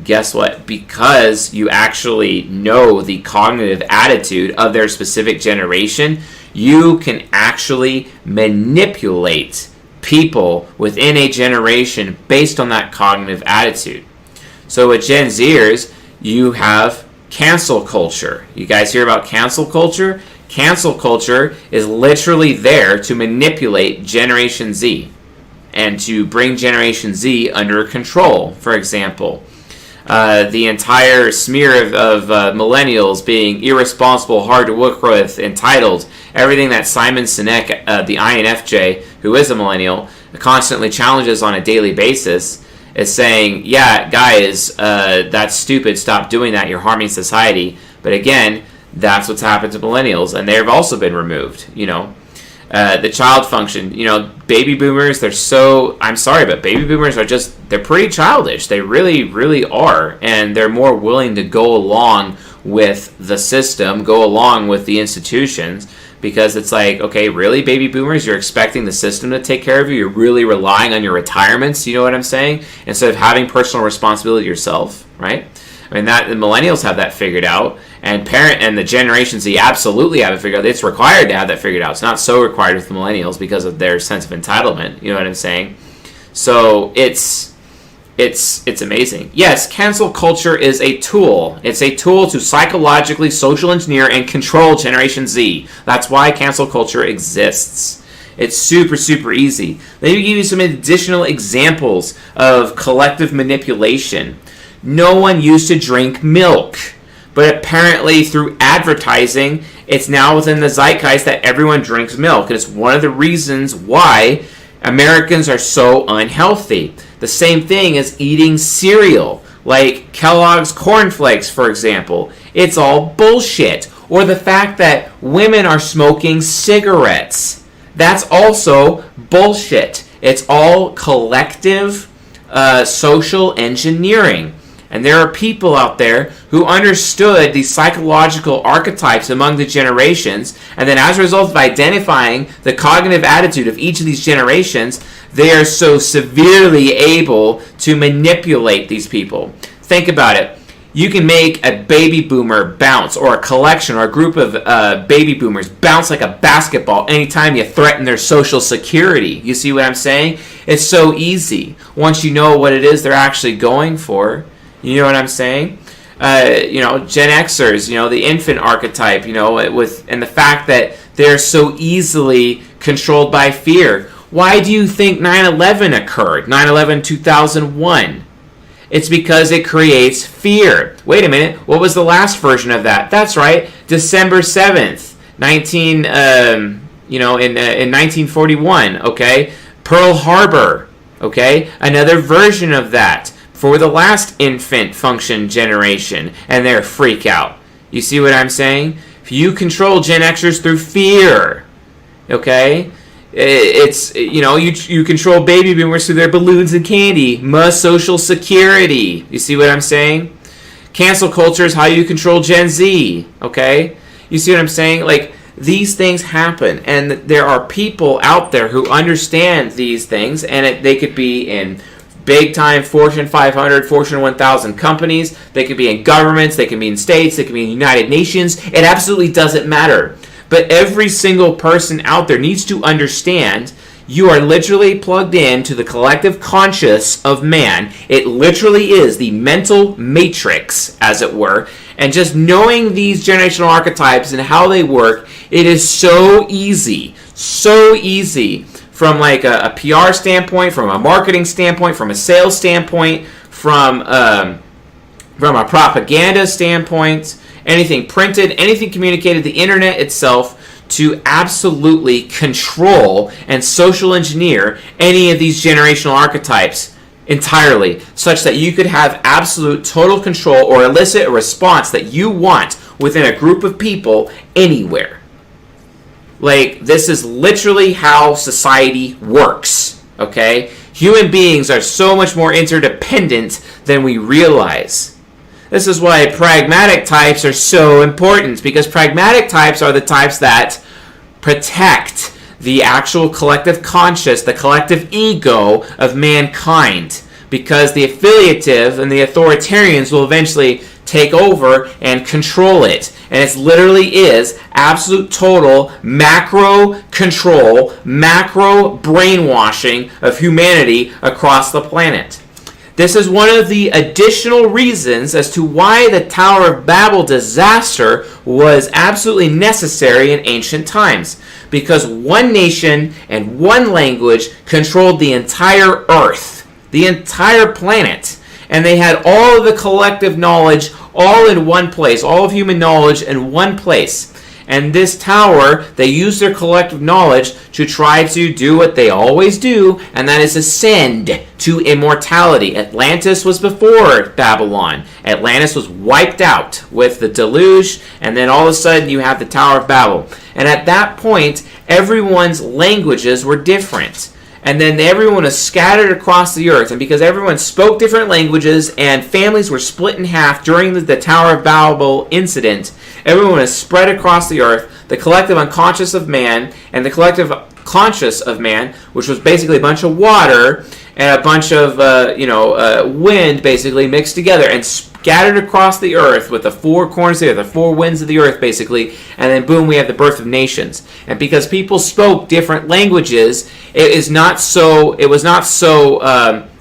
Guess what? Because you actually know the cognitive attitude of their specific generation, you can actually manipulate people within a generation based on that cognitive attitude. So with Gen Zers, you have cancel culture. You guys hear about cancel culture? Cancel culture is literally there to manipulate Generation Z and to bring Generation Z under control. For example, the entire smear of millennials being irresponsible, hard to work with, entitled, everything that Simon Sinek, the INFJ, who is a millennial, constantly challenges on a daily basis, is saying, yeah, guys, that's stupid, stop doing that, you're harming society. But again, that's what's happened to millennials, and they've also been removed, the child function, baby boomers, I'm sorry, but baby boomers they're pretty childish. They really, really are. And they're more willing to go along with the system, go along with the institutions, because it's like, okay, really, baby boomers, you're expecting the system to take care of you? You're really relying on your retirements, you know what I'm saying? Instead of having personal responsibility yourself, right? I mean, the millennials have that figured out, and the Generation Z absolutely have it figured out. It's required to have that figured out. It's not so required with the millennials because of their sense of entitlement. You know what I'm saying? So it's amazing. Yes, cancel culture is a tool. It's a tool to psychologically social engineer and control Generation Z. That's why cancel culture exists. It's super, super easy. Let me give you some additional examples of collective manipulation. No one used to drink milk, but apparently through advertising, it's now within the zeitgeist that everyone drinks milk. And it's one of the reasons why Americans are so unhealthy. The same thing as eating cereal, like Kellogg's Corn Flakes, for example. It's all bullshit. Or the fact that women are smoking cigarettes. That's also bullshit. It's all collective social engineering. And there are people out there who understood the psychological archetypes among the generations, and then as a result of identifying the cognitive attitude of each of these generations, they are so severely able to manipulate these people. Think about it. You can make a baby boomer bounce, or a collection or a group of baby boomers bounce like a basketball anytime you threaten their social security. You see what I'm saying? It's so easy once you know what it is they're actually going for. You know what I'm saying? Gen Xers, the infant archetype, and the fact that they're so easily controlled by fear. Why do you think 9/11 occurred? 9/11/2001. It's because it creates fear. Wait a minute, what was the last version of that? That's right, December 7th, in 1941. Okay, Pearl Harbor. Okay, another version of that for the last infant function generation and their freak out. You see what I'm saying? If you control Gen Xers through fear, okay? It's, you control baby boomers through their balloons and candy, social security. You see what I'm saying? Cancel culture is how you control Gen Z, okay? You see what I'm saying? Like, these things happen, and there are people out there who understand these things, and they could be in big-time Fortune 500, Fortune 1000 companies. They could be in governments. They can be in states. They can be in the United Nations. It absolutely doesn't matter. But every single person out there needs to understand you are literally plugged in to the collective conscious of man. It literally is the mental matrix, as it were. And just knowing these generational archetypes and how they work, it is so easy from like a PR standpoint, from a marketing standpoint, from a sales standpoint, from a propaganda standpoint, anything printed, anything communicated, the internet itself, to absolutely control and social engineer any of these generational archetypes entirely, such that you could have absolute total control or elicit a response that you want within a group of people anywhere. Like, this is literally how society works, okay? Human beings are so much more interdependent than we realize. This is why pragmatic types are so important, because pragmatic types are the types that protect the actual collective conscious, the collective ego of mankind, because the affiliative and the authoritarians will eventually take over and control it. And it literally is absolute total macro control, macro brainwashing of humanity across the planet. This is one of the additional reasons as to why the Tower of Babel disaster was absolutely necessary in ancient times. Because one nation and one language controlled the entire earth, the entire planet. And they had all of the collective knowledge all in one place, all of human knowledge in one place. And this tower, they used their collective knowledge to try to do what they always do, and that is ascend to immortality. Atlantis was before Babylon. Atlantis was wiped out with the deluge, and then all of a sudden you have the Tower of Babel. And at that point, everyone's languages were different. And then everyone was scattered across the earth. And because everyone spoke different languages and families were split in half during the Tower of Babel incident, everyone was spread across the earth. The collective unconscious of man and the collective conscious of man, which was basically a bunch of water and a bunch of wind basically mixed together and scattered across the earth with the four corners of the earth, the four winds of the earth basically, and then boom, we have the birth of nations. And because people spoke different languages, it was not so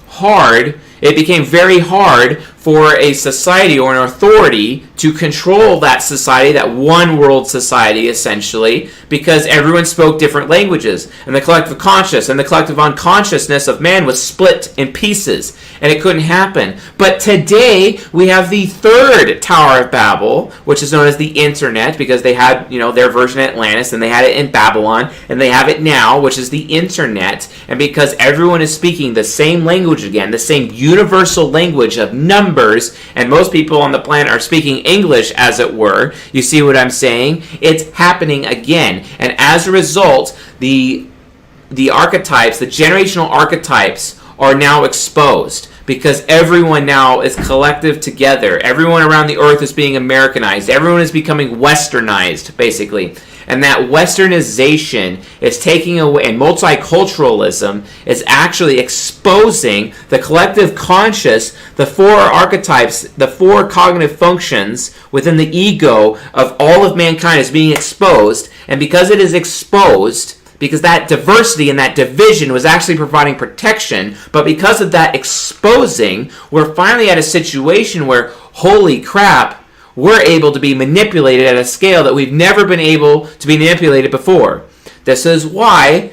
hard. It became very hard for a society or an authority to control that society, that one world society essentially, because everyone spoke different languages. And the collective conscious and the collective unconsciousness of man was split in pieces. And it couldn't happen. But today, we have the third Tower of Babel, which is known as the Internet, because they had, their version of Atlantis, and they had it in Babylon, and they have it now, which is the Internet. And because everyone is speaking the same language again, the same universal language of numbers, and most people on the planet are speaking English, as it were. You see what I'm saying? It's happening again. And as a result, the archetypes, the generational archetypes, are now exposed because everyone now is collective together. Everyone around the earth is being Americanized. Everyone is becoming westernized, basically. And that westernization is taking away, and multiculturalism is actually exposing the collective conscious, the four archetypes, the four cognitive functions within the ego of all of mankind is being exposed. And because it is exposed, because that diversity and that division was actually providing protection, but because of that exposing, we're finally at a situation where, holy crap, we're able to be manipulated at a scale that we've never been able to be manipulated before. This is why,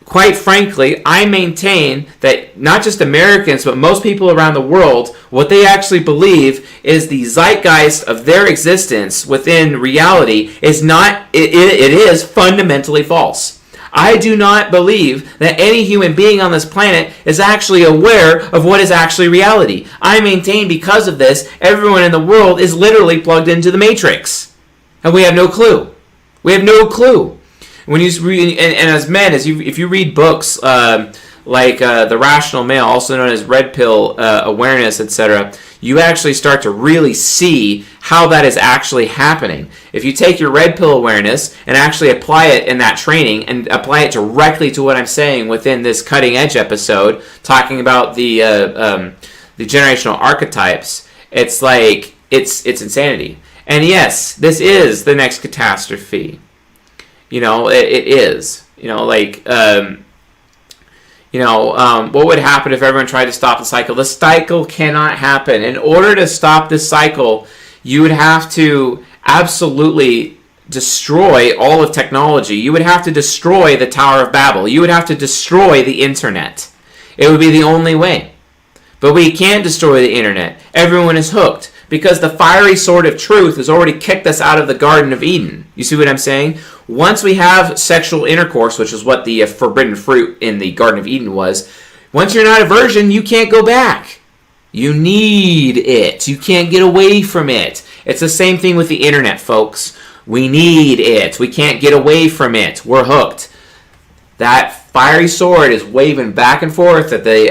quite frankly, I maintain that not just Americans, but most people around the world, what they actually believe is the zeitgeist of their existence within reality is not, it is fundamentally false. I do not believe that any human being on this planet is actually aware of what is actually reality. I maintain because of this, everyone in the world is literally plugged into the Matrix. And we have no clue. We have no clue. When you read, and as men, if you read books like The Rational Male, also known as Red Pill Awareness, etc., you actually start to really see how that is actually happening. If you take your red pill awareness and actually apply it in that training and apply it directly to what I'm saying within this cutting edge episode, talking about the generational archetypes, it's like it's insanity. And yes, this is the next catastrophe. It is. What would happen if everyone tried to stop the cycle? The cycle cannot happen. In order to stop this cycle, you would have to absolutely destroy all of technology. You would have to destroy the Tower of Babel. You would have to destroy the Internet. It would be the only way. But we can't destroy the Internet. Everyone is hooked because the fiery sword of truth has already kicked us out of the Garden of Eden. You see what I'm saying? Once we have sexual intercourse, which is what the forbidden fruit in the Garden of Eden was, once you're not a virgin, you can't go back. You need it. You can't get away from it. It's the same thing with the Internet, folks. We need it. We can't get away from it. We're hooked. That fiery sword is waving back and forth at the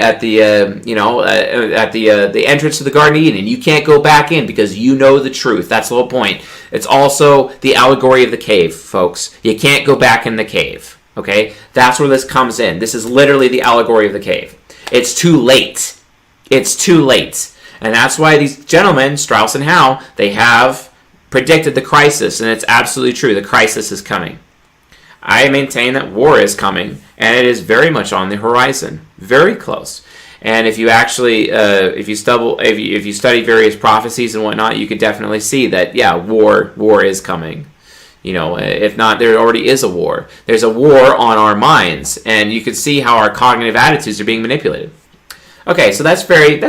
entrance to the Garden of Eden. You can't go back in because you know the truth. That's the whole point. It's also the allegory of the cave, folks. You can't go back in the cave. Okay, that's where this comes in. This is literally the allegory of the cave. It's too late. It's too late, and that's why these gentlemen, Strauss and Howe, they have predicted the crisis, and it's absolutely true. The crisis is coming. I maintain that war is coming, and it is very much on the horizon, very close. And if you actually, if you study various prophecies and whatnot, you could definitely see that, yeah, war is coming. You know, if not, there already is a war. There's a war on our minds, and you can see how our cognitive attitudes are being manipulated. Okay, so that's very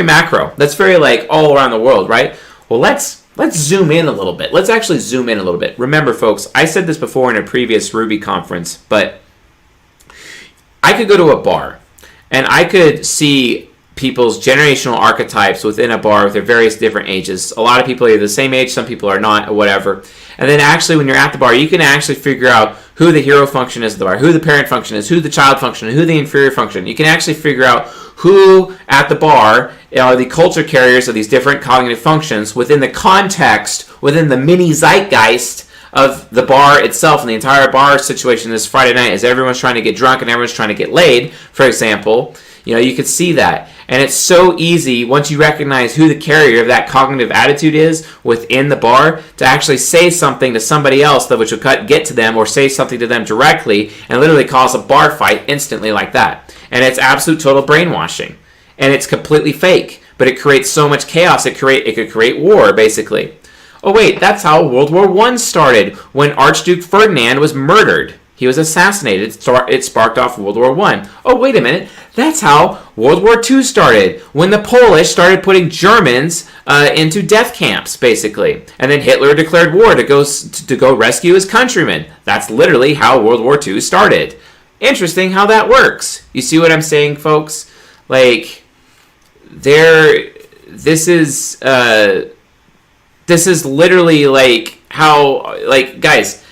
macro. That's very like all around the world, right? Well, let's zoom in a little bit. Let's actually zoom in a little bit. Remember, folks, I said this before in a previous Ruby conference, but I could go to a bar, and I could see people's generational archetypes within a bar with their various different ages. A lot of people are the same age, some people are not, or whatever. And then actually, when you're at the bar, you can actually figure out who the hero function is at the bar, who the parent function is, who the child function, who the inferior function. You can actually figure out who at the bar are the culture carriers of these different cognitive functions within the context, within the mini zeitgeist of the bar itself. And the entire bar situation this Friday night is everyone's trying to get drunk and everyone's trying to get laid, for example. You know, you could see that. And it's so easy, once you recognize who the carrier of that cognitive attitude is within the bar, to actually say something to somebody else that which will get to them, or say something to them directly and literally cause a bar fight instantly like that. And it's absolute total brainwashing. And it's completely fake. But it creates so much chaos, it could create war, basically. Oh wait, that's how World War I started, when Archduke Ferdinand was murdered. He was assassinated. It sparked off World War I. Oh, wait a minute. That's how World War II started, when the Polish started putting Germans into death camps, basically. And then Hitler declared war to go rescue his countrymen. That's literally how World War II started. Interesting how that works. You see what I'm saying, folks? Like, this is literally like how, like, guys,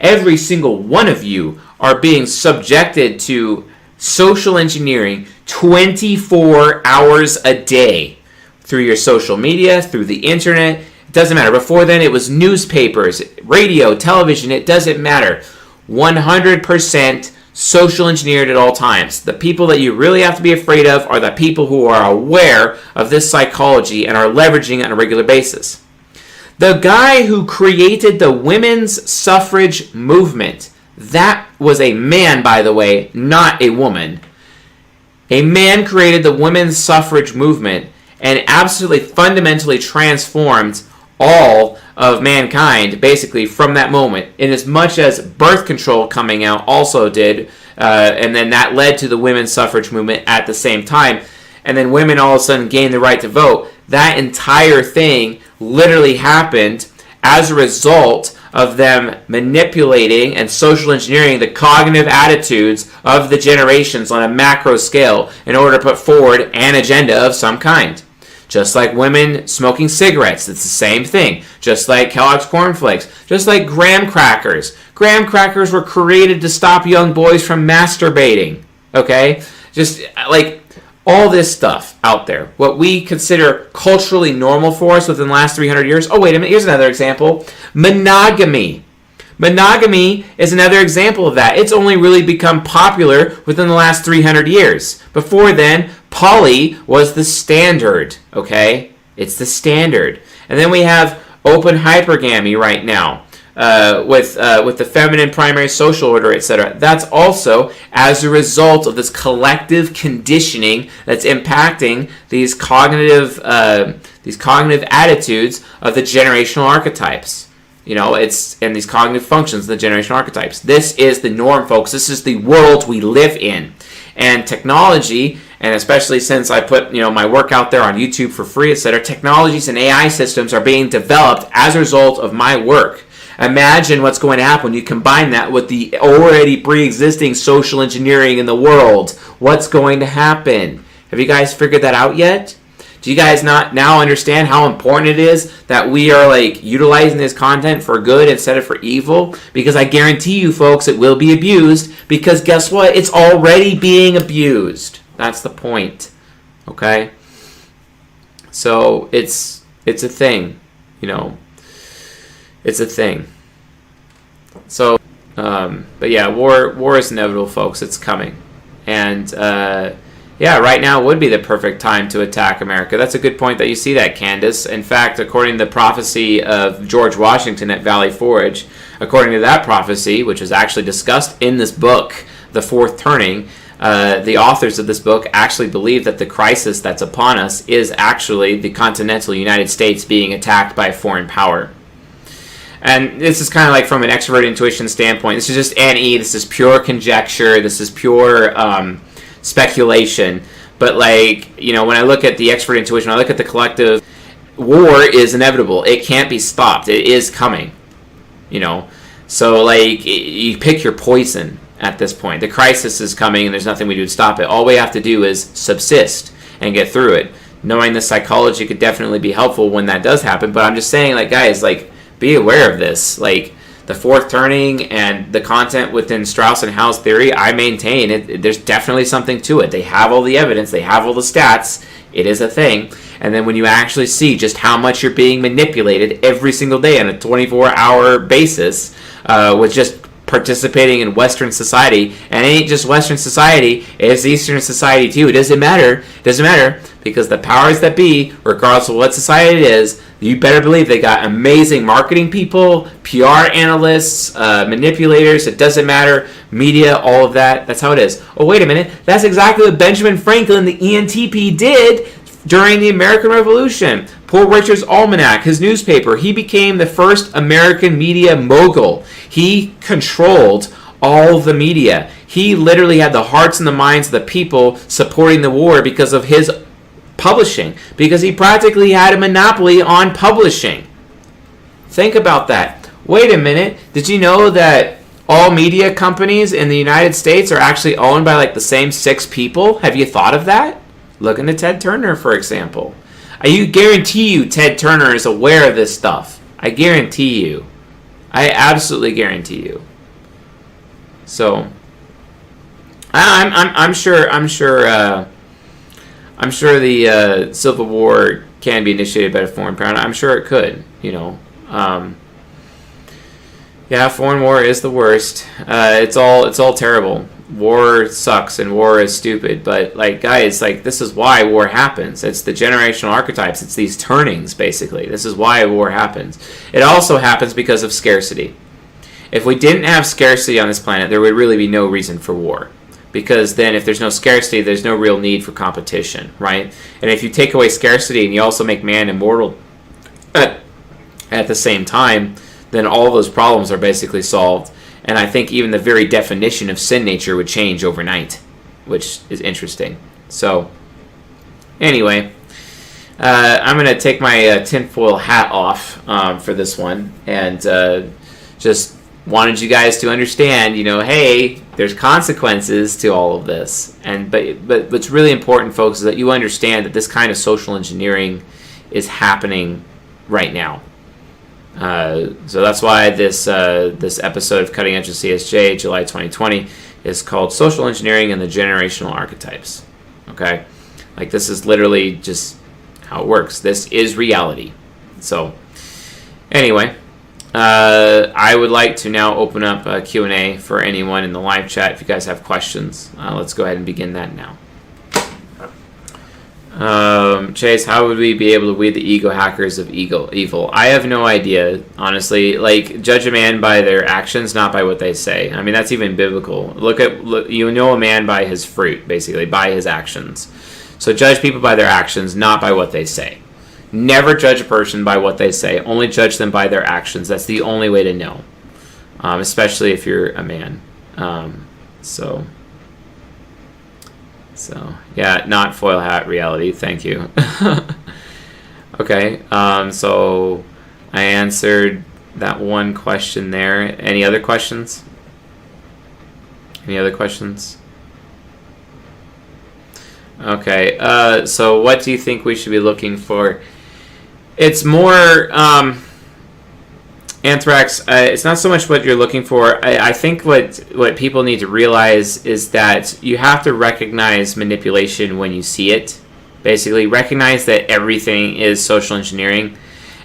every single one of you, are being subjected to social engineering 24 hours a day through your social media, through the internet. It doesn't matter. Before then, it was newspapers, radio, television. It doesn't matter. 100% social engineered at all times. The people that you really have to be afraid of are the people who are aware of this psychology and are leveraging it on a regular basis. The guy who created the women's suffrage movement, that was a man, by the way, not a woman. A man created the women's suffrage movement and absolutely fundamentally transformed all of mankind, basically, from that moment. In as much as birth control coming out also did, and then that led to the women's suffrage movement at the same time. And then women all of a sudden gained the right to vote. That entire thing literally happened as a result of them manipulating and social engineering the cognitive attitudes of the generations on a macro scale in order to put forward an agenda of some kind. Just like women smoking cigarettes, it's the same thing. Just like Kellogg's Corn Flakes, just like graham crackers. Graham crackers were created to stop young boys from masturbating, okay? Just like all this stuff out there, what we consider culturally normal for us within the last 300 years. Oh, wait a minute, here's another example. Monogamy. Monogamy is another example of that. It's only really become popular within the last 300 years. Before then, poly was the standard, okay? It's the standard. And then we have open hypergamy right now. With the feminine primary social order, etc. That's also as a result of this collective conditioning that's impacting these cognitive attitudes of the generational archetypes. You know, and these cognitive functions, the generational archetypes. This is the norm, folks. This is the world we live in. And technology, and especially since I put my work out there on YouTube for free, etc., technologies and AI systems are being developed as a result of my work. Imagine what's going to happen when you combine that with the already pre-existing social engineering in the world. What's going to happen? Have you guys figured that out yet? Do you guys not now understand how important it is that we are like utilizing this content for good instead of for evil? Because I guarantee you folks it will be abused, because guess what? It's already being abused. That's the point. Okay? So it's a thing, you know. It's a thing. So but yeah, war is inevitable, folks. It's coming. And yeah, right now would be the perfect time to attack America. That's a good point that you see that, Candace. In fact, according to the prophecy of George Washington at Valley Forge, according to that prophecy, which was actually discussed in this book, The Fourth Turning, the authors of this book actually believe that the crisis that's upon us is actually the continental United States being attacked by a foreign power. And this is kind of like from an extrovert intuition standpoint. This is just NE. This is pure conjecture. This is pure speculation. But like, you know, when I look at the extrovert intuition, I look at the collective, war is inevitable. It can't be stopped. It is coming. You know, so like you pick your poison at this point. The crisis is coming, and there's nothing we do to stop it. All we have to do is subsist and get through it. Knowing the psychology could definitely be helpful when that does happen. But I'm just saying, like, guys, like, be aware of this. Like, the fourth turning and the content within Strauss and Howe's theory, I maintain it. There's definitely something to it. They have all the evidence. They have all the stats. It is a thing. And then when you actually see just how much you're being manipulated every single day on a 24-hour basis with just participating in Western society, and it ain't just Western society, it's Eastern society too. It doesn't matter. It doesn't matter, because the powers that be, regardless of what society it is, you better believe they got amazing marketing people, PR analysts, manipulators. It doesn't matter. Media, all of that. That's how it is. Oh, wait a minute. That's exactly what Benjamin Franklin, the ENTP, did during the American Revolution. Poor Richard's Almanac, his newspaper, he became the first American media mogul. He controlled all the media. He literally had the hearts and the minds of the people supporting the war because of his publishing, because he practically had a monopoly on publishing. Think about that. Wait a minute. Did you know that all media companies in the United States are actually owned by like the same 6 people? Have you thought of that? Look into Ted Turner, for example. I guarantee you Ted Turner is aware of this stuff. I guarantee you. I absolutely guarantee you. So, I'm sure the Civil War can be initiated by a foreign power. I'm sure it could, you know. Yeah, foreign war is the worst. It's all terrible. War sucks and war is stupid. But like, guys, like, this is why war happens. It's the generational archetypes. It's these turnings, basically. This is why war happens. It also happens because of scarcity. If we didn't have scarcity on this planet, there would really be no reason for war. Because then if there's no scarcity, there's no real need for competition, right? And if you take away scarcity and you also make man immortal at the same time, then all those problems are basically solved. And I think even the very definition of sin nature would change overnight, which is interesting. So, anyway, I'm going to take my tinfoil hat off for this one, and just wanted you guys to understand, you know, hey, there's consequences to all of this. But what's really important, folks, is that you understand that this kind of social engineering is happening right now. So that's why this episode of Cutting Edge of CSJ, July 2020, is called Social Engineering and the Generational Archetypes. Okay? Like, this is literally just how it works. This is reality. So, anyway, I would like to now open up a Q&A for anyone in the live chat if you guys have questions. Let's go ahead and begin that now. Chase, how would we be able to weed the ego hackers of evil? I have no idea, honestly. Like, judge a man by their actions, not by what they say. I mean, that's even biblical. Look, you know a man by his fruit, basically, by his actions. So judge people by their actions, not by what they say. Never judge a person by what they say. Only judge them by their actions. That's the only way to know, especially if you're a man. So yeah, not foil hat reality. Thank you. Okay, so I answered that one question there. Any other questions? Okay. So what do you think we should be looking for? It's more anthrax. It's not so much what you're looking for. I think what people need to realize is that you have to recognize manipulation when you see it. Basically, recognize that everything is social engineering,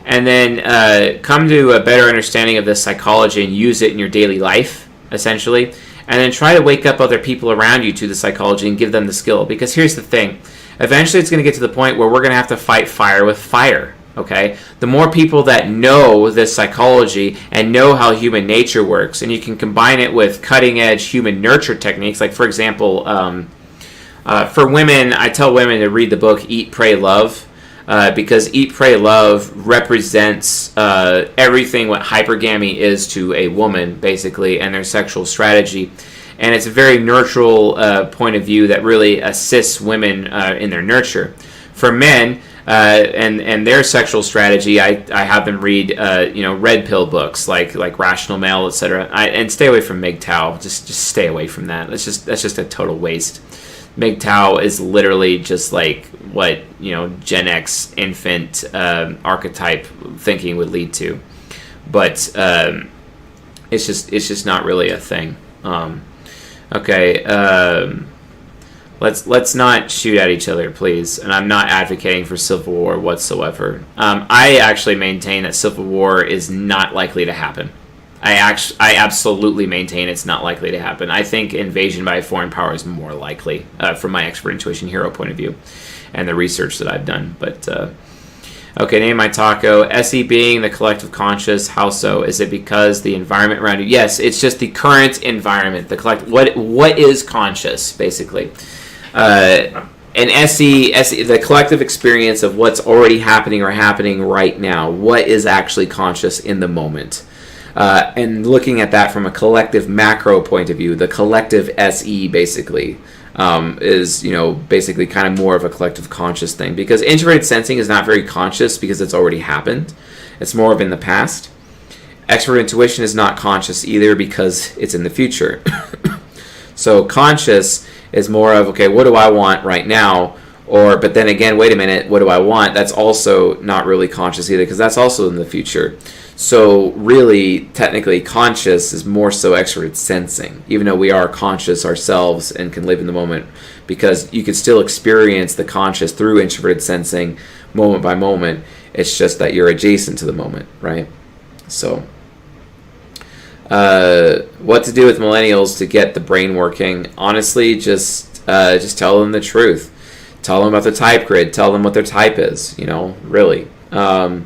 and then come to a better understanding of the psychology and use it in your daily life, essentially. And then try to wake up other people around you to the psychology and give them the skill. Because here's the thing. Eventually it's going to get to the point where we're going to have to fight fire with fire. Okay? The more people that know this psychology and know how human nature works, and you can combine it with cutting-edge human nurture techniques. Like, for example, for women, I tell women to read the book Eat, Pray, Love. Because Eat, Pray, Love represents everything what hypergamy is to a woman, basically, and their sexual strategy. And it's a very nurtural point of view that really assists women in their nurture. For men and their sexual strategy, I have them read red pill books like Rational Male, etc. And stay away from MGTOW. Just stay away from that. That's just a total waste. MGTOW is literally just like what Gen X infant archetype thinking would lead to, but it's just not really a thing. Let's not shoot at each other, please. And I'm not advocating for civil war whatsoever. I actually maintain that civil war is not likely to happen. I absolutely maintain it's not likely to happen. I think invasion by a foreign power is more likely from my expert intuition hero point of view and the research that I've done. But okay, name my taco. SE being the collective conscious. How so? Is it because the environment around you? Yes, it's just the current environment. The collect. What is conscious basically? And SE, the collective experience of what's already happening or happening right now. What is actually conscious in the moment? And looking at that from a collective macro point of view, the collective SE basically is, basically kind of more of a collective conscious thing. Because introverted sensing is not very conscious because it's already happened. It's more of in the past. Extrovert intuition is not conscious either because it's in the future. So conscious is more of, okay, what do I want right now? But then again, wait a minute, what do I want? That's also not really conscious either because that's also in the future. So really, technically, conscious is more so extroverted sensing, even though we are conscious ourselves and can live in the moment, because you can still experience the conscious through introverted sensing moment by moment. It's just that you're adjacent to the moment, right? So, what to do with millennials to get the brain working? Honestly, just tell them the truth. Tell them about the type grid. Tell them what their type is, really. I've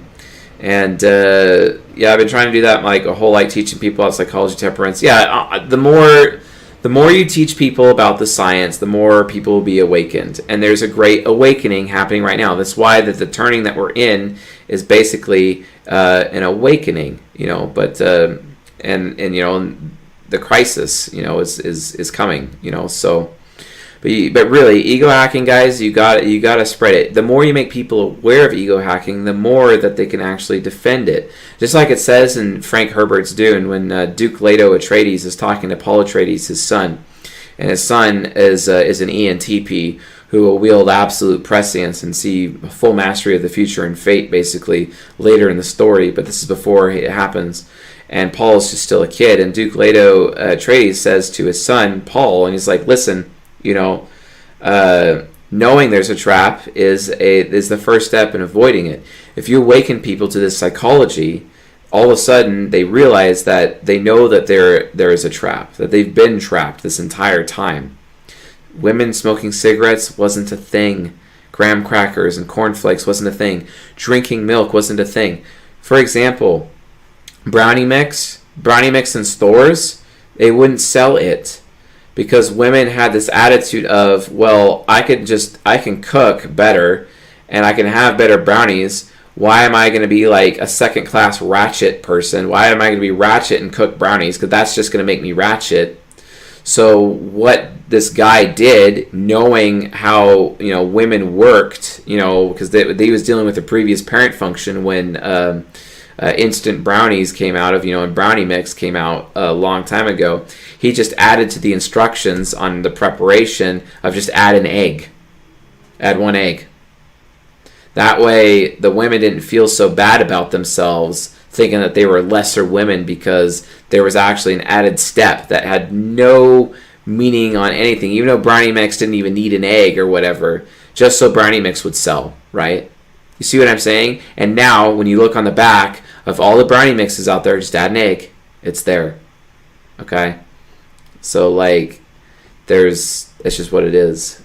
been trying to do that my whole life, teaching people about psychology, temperance. The more you teach people about the science, the more people will be awakened. And there's a great awakening happening right now. That's why the turning that we're in is basically an awakening, but the crisis, is coming, so. But really, ego hacking, guys, you got to spread it. The more you make people aware of ego hacking, the more that they can actually defend it. Just like it says in Frank Herbert's Dune, when Duke Leto Atreides is talking to Paul Atreides, his son, and his son is an ENTP who will wield absolute prescience and see full mastery of the future and fate, basically later in the story. But this is before it happens. And Paul is just still a kid, and Duke Leto Atreides says to his son Paul, and he's like, "Listen. Knowing there's a trap is the first step in avoiding it. If you awaken people to this psychology, all of a sudden they realize that they know that there is a trap, that they've been trapped this entire time. Women smoking cigarettes wasn't a thing. Graham crackers and cornflakes wasn't a thing. Drinking milk wasn't a thing. For example, brownie mix in stores, they wouldn't sell it. Because women had this attitude of, well, I can cook better and I can have better brownies. Why am I going to be like a second-class ratchet person? Why am I going to be ratchet and cook brownies? Because that's just going to make me ratchet. So what this guy did, knowing how women worked, because they was dealing with the previous parent function when instant brownies came out of, and brownie mix came out a long time ago. He just added to the instructions on the preparation of just add an egg. Add 1 egg. That way, the women didn't feel so bad about themselves, thinking that they were lesser women, because there was actually an added step that had no meaning on anything. Even though brownie mix didn't even need an egg or whatever, just so brownie mix would sell, right? You see what I'm saying? And now, when you look on the back of all the brownie mixes out there, just add an egg. It's there. Okay? So, like, it's just what it is.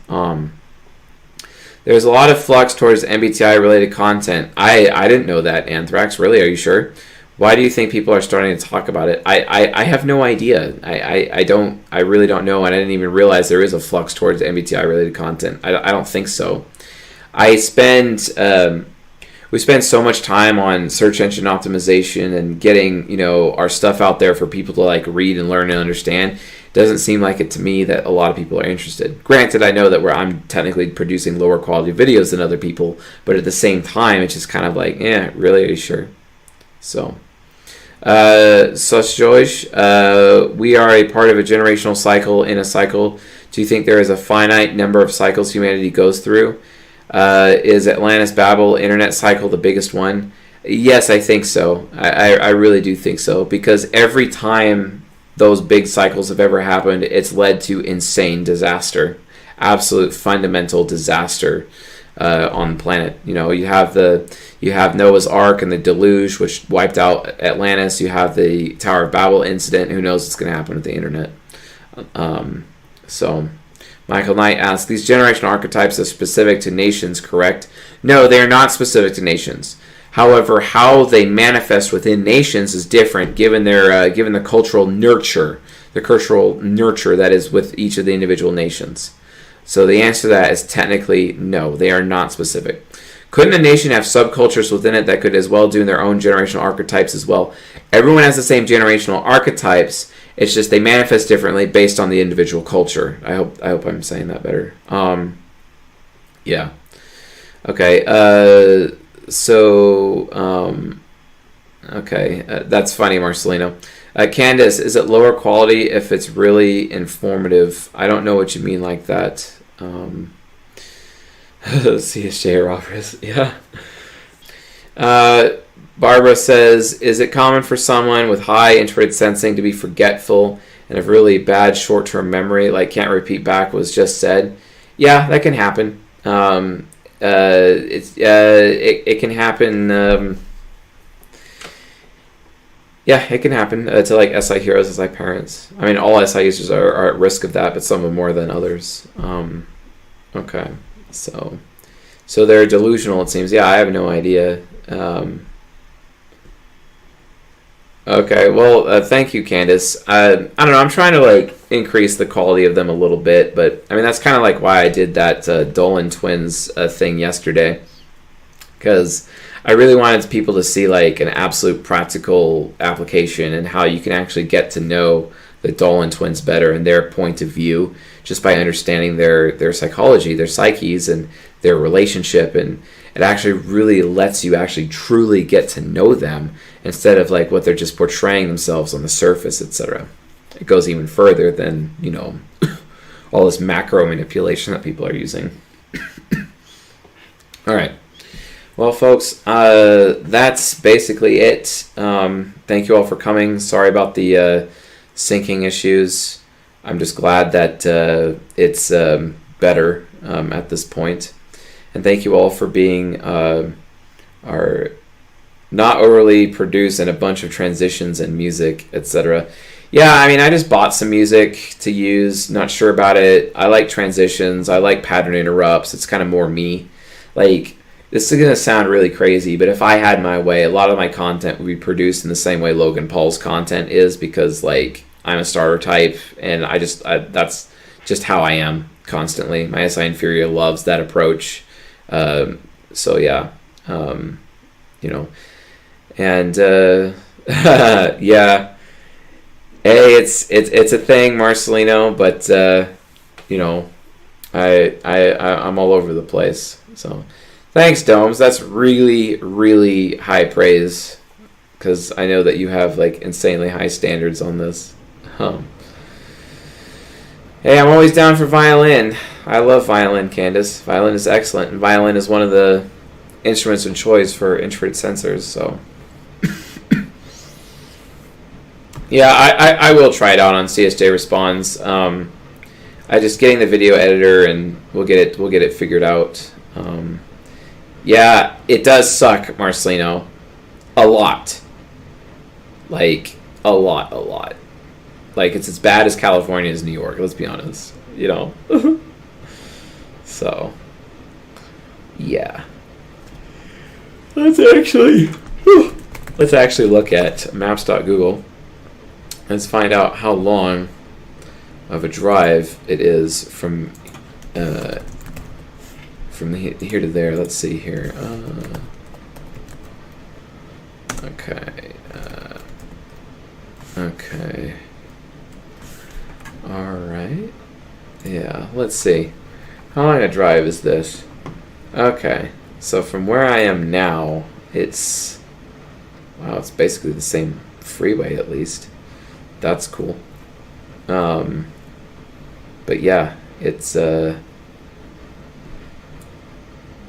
There's a lot of flux towards MBTI-related content. I didn't know that, Anthrax. Really? Are you sure? Why do you think people are starting to talk about it? I have no idea. I really don't know, and I didn't even realize there is a flux towards MBTI-related content. I don't think so. We spend so much time on search engine optimization and getting, our stuff out there for people to like read and learn and understand. It doesn't seem like it to me that a lot of people are interested. Granted, I know that I'm technically producing lower quality videos than other people, but at the same time, it's just kind of like, really, are you sure? So, George, we are a part of a generational cycle in a cycle. Do you think there is a finite number of cycles humanity goes through? Is Atlantis Babel internet cycle the biggest one? Yes, I think so. I really do think so, because every time those big cycles have ever happened, it's led to insane disaster, absolute fundamental disaster on the planet. You have Noah's Ark and the deluge, which wiped out Atlantis. You have the Tower of Babel incident. Who knows what's going to happen with the internet? So Michael Knight asks, these generational archetypes are specific to nations, correct? No, they are not specific to nations. However, how they manifest within nations is different given the cultural nurture, that is with each of the individual nations. So the answer to that is technically no, they are not specific. Couldn't a nation have subcultures within it that could as well do their own generational archetypes as well? Everyone has the same generational archetypes. It's just they manifest differently based on the individual culture. I hope I'm saying that better. Yeah. Okay. Okay. That's funny, Marcelino. Candace, is it lower quality if it's really informative? I don't know what you mean like that. CSJ Roberts. Yeah. Barbara says, is it common for someone with high introverted sensing to be forgetful and have really bad short-term memory, like can't repeat back what was just said? Yeah, that can happen. It can happen. It can happen to like SI heroes, SI parents. I mean, all SI users are at risk of that, but some are more than others. Okay, so they're delusional, it seems. Yeah, I have no idea. Okay, well, thank you, Candace. I don't know, I'm trying to like increase the quality of them a little bit, but I mean, that's kind of like why I did that Dolan twins thing yesterday, because I really wanted people to see like an absolute practical application and how you can actually get to know the Dolan twins better and their point of view just by understanding their psychology, their psyches, and their relationship, and it actually really lets you actually truly get to know them instead of like what they're just portraying themselves on the surface, etc. It goes even further than, all this macro manipulation that people are using. All right. Well, folks, that's basically it. Thank you all for coming. Sorry about the syncing issues. I'm just glad that it's better at this point. And thank you all for being our not overly produced and a bunch of transitions and music, etc. Yeah, I mean, I just bought some music to use. Not sure about it. I like transitions. I like pattern interrupts. It's kind of more me. Like, this is going to sound really crazy, but if I had my way, a lot of my content would be produced in the same way Logan Paul's content is, because, like, I'm a starter type, and that's just how I am constantly. My SI Inferior loves that approach. So yeah, and yeah, hey, it's a thing, Marcelino, but I'm all over the place. So thanks, Domes. That's really, really high praise, because I know that you have like insanely high standards on this. Hey, I'm always down for violin. I love violin, Candace. Violin is excellent, and violin is one of the instruments of choice for introverted sensors. So, yeah, I will try it out on CSJ Responds. I just getting the video editor, and we'll get it figured out. Yeah, it does suck, Marcelino, a lot. Like a lot. Like it's as bad as California as New York. Let's be honest. You know. So, yeah. Let's actually look at maps.google. Let's find out how long of a drive it is from here to there. Let's see here. Okay. Okay. All right. Yeah. Let's see. How long a drive is this? Okay. So from where I am now, it's basically the same freeway at least. That's cool. But yeah, it's so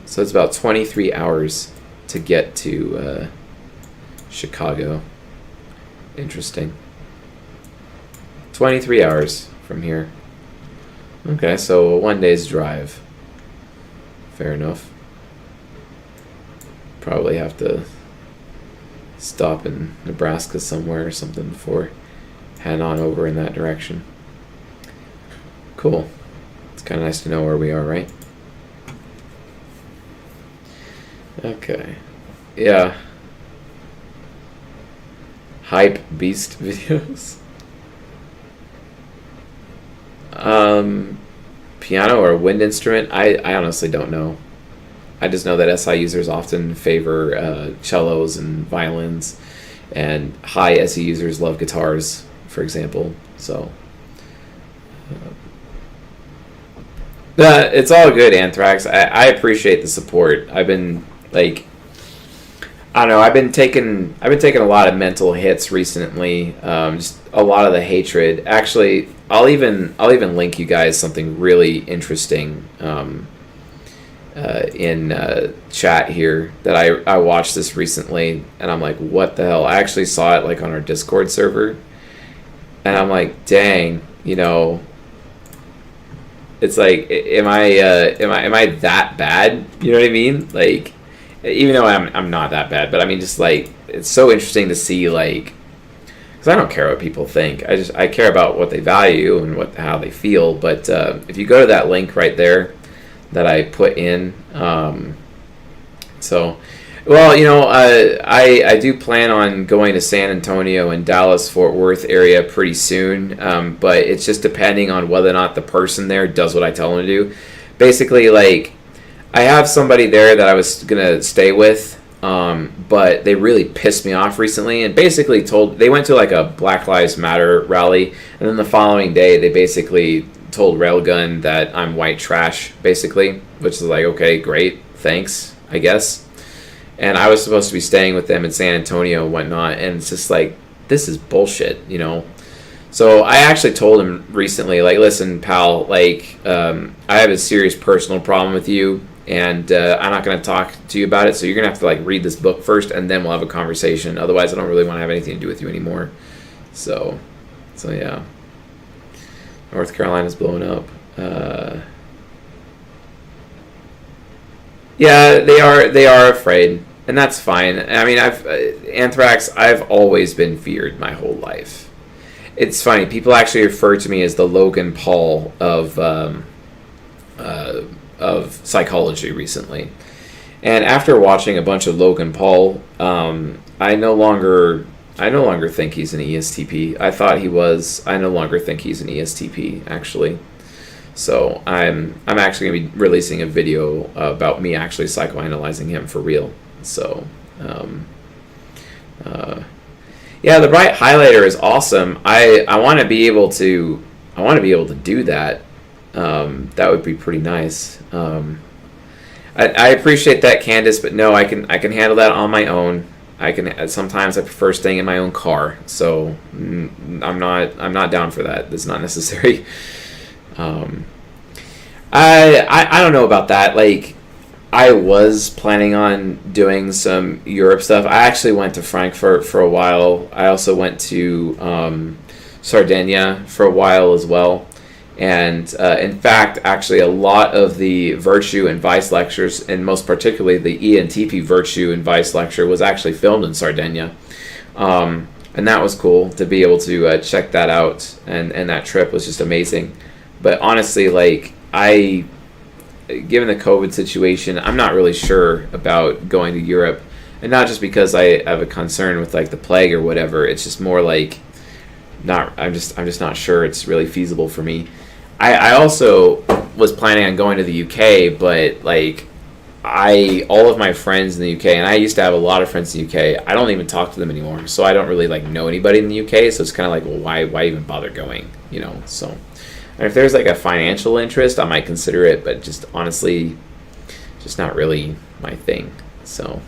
it's about 23 hours to get to Chicago. Interesting. 23 hours from here. Okay, so a 1 day's drive. Fair enough. Probably have to stop in Nebraska somewhere or something before heading on over in that direction. Cool. It's kind of nice to know where we are, right? Okay. Yeah. Hype beast videos. Piano or wind instrument? I honestly don't know. I just know that SI users often favor cellos and violins, and high SE users love guitars, for example. So it's all good, Anthrax. I appreciate the support. I've been like, I don't know. I've been taking a lot of mental hits recently. Just a lot of the hatred. Actually, I'll even link you guys something really interesting in chat here that I watched this recently, and I'm like, what the hell? I actually saw it like on our Discord server, and I'm like, dang, you know. It's like, am I that bad? You know what I mean? Like, even though I'm not that bad, but I mean, just like, it's so interesting to see, like, because I don't care what people think. I care about what they value and how they feel. But if you go to that link right there that I put in, well, you know, I do plan on going to San Antonio and Dallas Fort Worth area pretty soon, but it's just depending on whether or not the person there does what I tell them to do. Basically, like, I have somebody there that I was gonna stay with, but they really pissed me off recently, and basically they went to like a Black Lives Matter rally, and then the following day they basically told Railgun that I'm white trash, basically, which is like, okay, great, thanks, I guess. And I was supposed to be staying with them in San Antonio and whatnot, and it's just like, this is bullshit, you know? So I actually told him recently, like, listen, pal, like, I have a serious personal problem with you, and I'm not going to talk to you about it, so you're going to have to, like, read this book first, and then we'll have a conversation. Otherwise, I don't really want to have anything to do with you anymore. So yeah. North Carolina's blowing up. Yeah, they are afraid, and that's fine. I mean, Anthrax, I've always been feared my whole life. It's funny, people actually refer to me as the Logan Paul of psychology recently. And after watching a bunch of Logan Paul, I no longer think he's an ESTP. I thought he was. I no longer think he's an ESTP, actually. So I'm actually going to be releasing a video about me actually psychoanalyzing him for real. So, yeah, the bright highlighter is awesome. I want to be able to do that. That would be pretty nice. I appreciate that, Candace, but no, I can handle that on my own. Sometimes I prefer staying in my own car, so I'm not down for that. That's not necessary. I don't know about that. Like, I was planning on doing some Europe stuff. I actually went to Frankfurt for a while. I also went to Sardinia for a while as well. And in fact, actually, a lot of the virtue and vice lectures, and most particularly the ENTP virtue and vice lecture, was actually filmed in Sardinia. And that was cool to be able to check that out. And that trip was just amazing. But honestly, like, given the COVID situation, I'm not really sure about going to Europe. And not just because I have a concern with, like, the plague or whatever. It's just more like, I'm just not sure it's really feasible for me. I also was planning on going to the UK, but like all of my friends in the UK, and I used to have a lot of friends in the UK. I don't even talk to them anymore, so I don't really like know anybody in the UK. So it's kind of like, well, why even bother going? You know. So, and if there's like a financial interest, I might consider it, but just honestly, just not really my thing. So,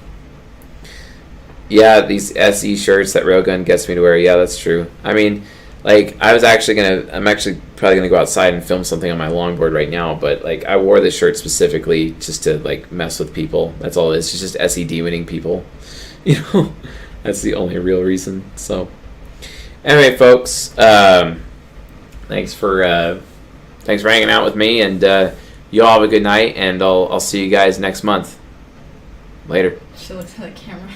yeah, these SE shirts that Railgun gets me to wear. Yeah, that's true. I mean, like, I'm actually probably gonna go outside and film something on my longboard right now. But like, I wore this shirt specifically just to like mess with people. That's all it is. It's just SED winning people. You know, that's the only real reason. So, anyway, folks, thanks for hanging out with me, and you all have a good night. And I'll see you guys next month. Later. She looks at the camera.